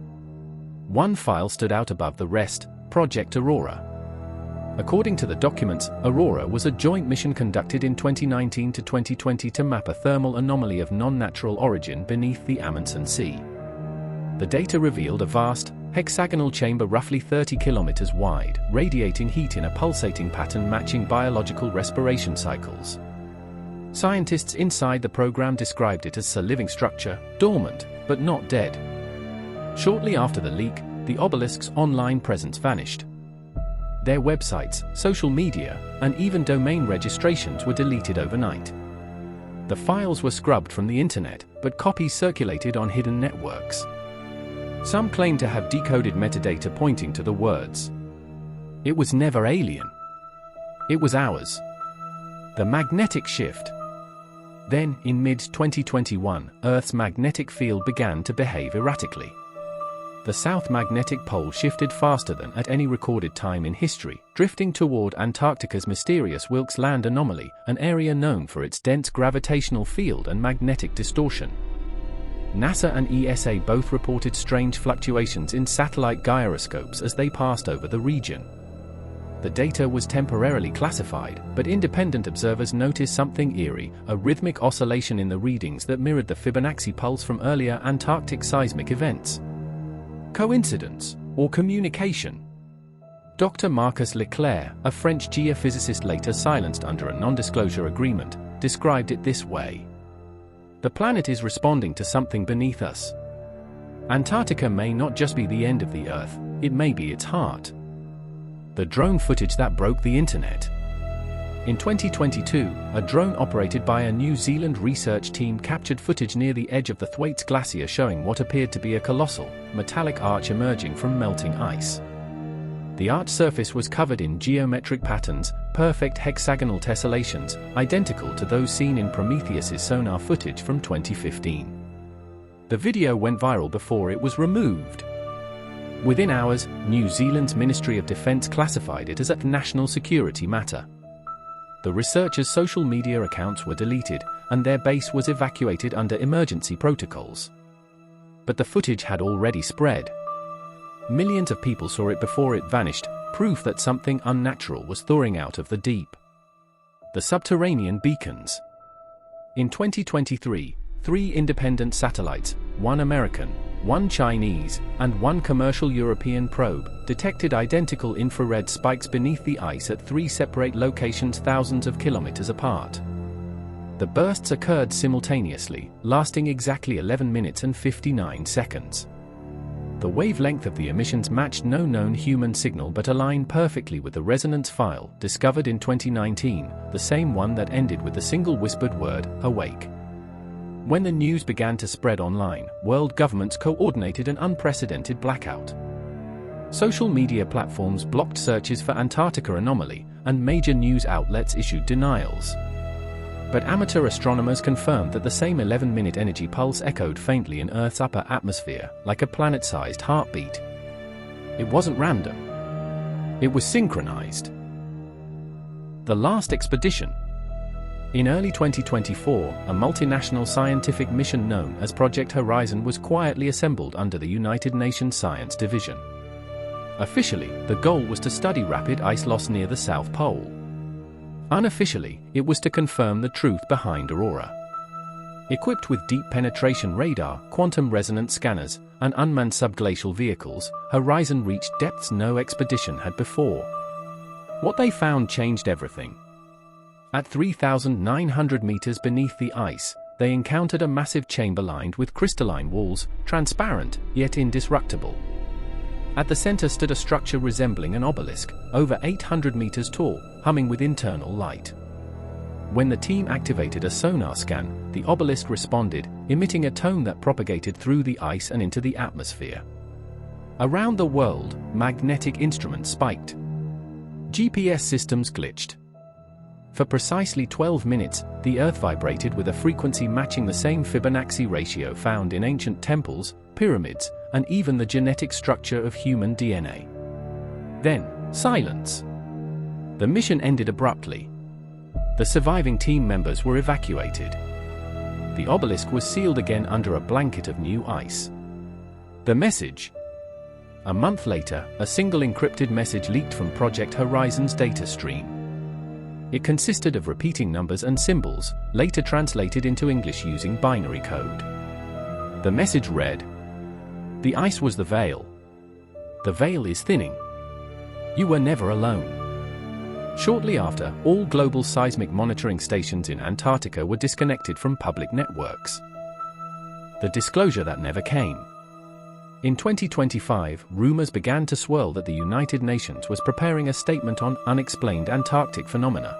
One file stood out above the rest: Project Aurora. According to the documents, Aurora was a joint mission conducted in 2019 to 2020 to map a thermal anomaly of non-natural origin beneath the Amundsen Sea. The data revealed a vast, hexagonal chamber roughly 30 kilometers wide, radiating heat in a pulsating pattern matching biological respiration cycles. Scientists inside the program described it as a living structure, dormant, but not dead. Shortly after the leak, the Obelisk's online presence vanished. Their websites, social media, and even domain registrations were deleted overnight. The files were scrubbed from the internet, but copies circulated on hidden networks. Some claim to have decoded metadata pointing to the words, "It was never alien. It was ours." The magnetic shift. Then, in mid-2021, Earth's magnetic field began to behave erratically. The South Magnetic Pole shifted faster than at any recorded time in history, drifting toward Antarctica's mysterious Wilkes Land anomaly, an area known for its dense gravitational field and magnetic distortion. NASA and ESA both reported strange fluctuations in satellite gyroscopes as they passed over the region. The data was temporarily classified, but independent observers noticed something eerie, a rhythmic oscillation in the readings that mirrored the Fibonacci pulse from earlier Antarctic seismic events. Coincidence or communication? Dr. Marcus Leclerc, a French geophysicist later silenced under a non-disclosure agreement, described it this way: "The planet is responding to something beneath us. Antarctica may not just be the end of the Earth, it may be its heart. The drone footage that broke the internet. In 2022, a drone operated by a New Zealand research team captured footage near the edge of the Thwaites Glacier showing what appeared to be a colossal, metallic arch emerging from melting ice. The arch surface was covered in geometric patterns, perfect hexagonal tessellations, identical to those seen in Prometheus's sonar footage from 2015. The video went viral before it was removed. Within hours, New Zealand's Ministry of Defence classified it as a national security matter. The researchers' social media accounts were deleted, and their base was evacuated under emergency protocols. But the footage had already spread. Millions of people saw it before it vanished, proof that something unnatural was thawing out of the deep. The subterranean beacons. In 2023, 3 independent satellites, 1 American, 1 Chinese, and 1 commercial European probe, detected identical infrared spikes beneath the ice at 3 separate locations thousands of kilometers apart. The bursts occurred simultaneously, lasting exactly 11 minutes and 59 seconds. The wavelength of the emissions matched no known human signal but aligned perfectly with the resonance file discovered in 2019, the same one that ended with the single whispered word, "awake." When the news began to spread online, world governments coordinated an unprecedented blackout. Social media platforms blocked searches for Antarctica anomaly, and major news outlets issued denials. But amateur astronomers confirmed that the same 11-minute energy pulse echoed faintly in Earth's upper atmosphere, like a planet-sized heartbeat. It wasn't random. It was synchronized. The last expedition. In early 2024, a multinational scientific mission known as Project Horizon was quietly assembled under the United Nations Science Division. Officially, the goal was to study rapid ice loss near the South Pole. Unofficially, it was to confirm the truth behind aurora. Equipped with deep penetration radar, quantum resonance scanners, and unmanned subglacial vehicles, Horizon reached depths no expedition had before. What they found changed everything. At 3,900 meters beneath the ice, they encountered a massive chamber lined with crystalline walls, transparent, yet indestructible. At the center stood a structure resembling an obelisk, over 800 meters tall, humming with internal light. When the team activated a sonar scan, the obelisk responded, emitting a tone that propagated through the ice and into the atmosphere. Around the world, magnetic instruments spiked. GPS systems glitched. For precisely 12 minutes, the Earth vibrated with a frequency matching the same Fibonacci ratio found in ancient temples, pyramids, and even the genetic structure of human DNA. Then, silence. The mission ended abruptly. The surviving team members were evacuated. The obelisk was sealed again under a blanket of new ice. The message. A month later, a single encrypted message leaked from Project Horizon's data stream. It consisted of repeating numbers and symbols, later translated into English using binary code. The message read, "The ice was the veil. The veil is thinning. You were never alone." Shortly after, all global seismic monitoring stations in Antarctica were disconnected from public networks. The disclosure that never came. In 2025, rumors began to swirl that the United Nations was preparing a statement on unexplained Antarctic phenomena.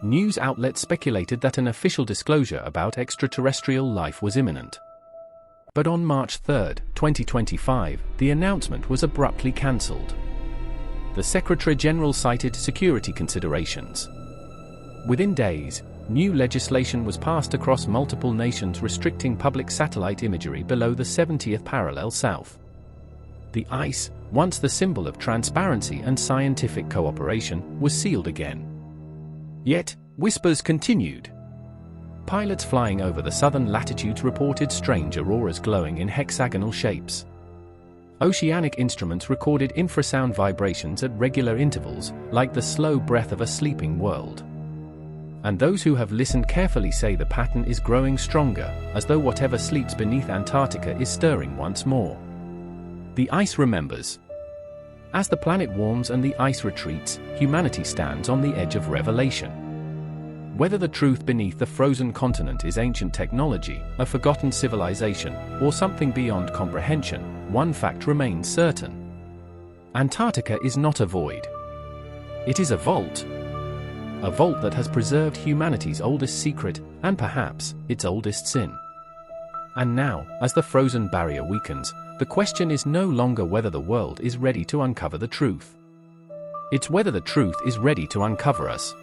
News outlets speculated that an official disclosure about extraterrestrial life was imminent. But on March 3, 2025, the announcement was abruptly cancelled. The Secretary-General cited security considerations. Within days, new legislation was passed across multiple nations restricting public satellite imagery below the 70th parallel south. The ice, once the symbol of transparency and scientific cooperation, was sealed again. Yet, whispers continued. Pilots flying over the southern latitudes reported strange auroras glowing in hexagonal shapes. Oceanic instruments recorded infrasound vibrations at regular intervals, like the slow breath of a sleeping world. And those who have listened carefully say the pattern is growing stronger, as though whatever sleeps beneath Antarctica is stirring once more. The ice remembers. As the planet warms and the ice retreats, humanity stands on the edge of revelation. Whether the truth beneath the frozen continent is ancient technology, a forgotten civilization, or something beyond comprehension, one fact remains certain. Antarctica is not a void. It is a vault. A vault that has preserved humanity's oldest secret, and perhaps, its oldest sin. And now, as the frozen barrier weakens, the question is no longer whether the world is ready to uncover the truth. It's whether the truth is ready to uncover us.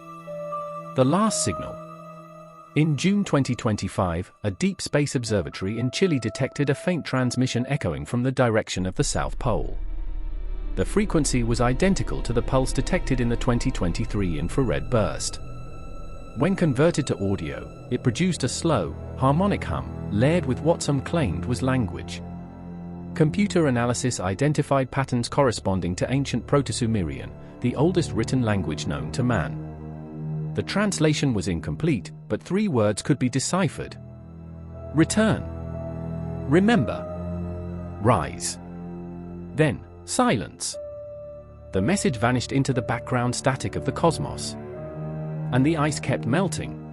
The last signal. In June 2025, a deep space observatory in Chile detected a faint transmission echoing from the direction of the South Pole. The frequency was identical to the pulse detected in the 2023 infrared burst. When converted to audio, it produced a slow, harmonic hum, layered with what some claimed was language. Computer analysis identified patterns corresponding to ancient Proto-Sumerian, the oldest written language known to man. The translation was incomplete, but 3 words could be deciphered. Return. Remember. Rise. Then, silence. The message vanished into the background static of the cosmos. And the ice kept melting,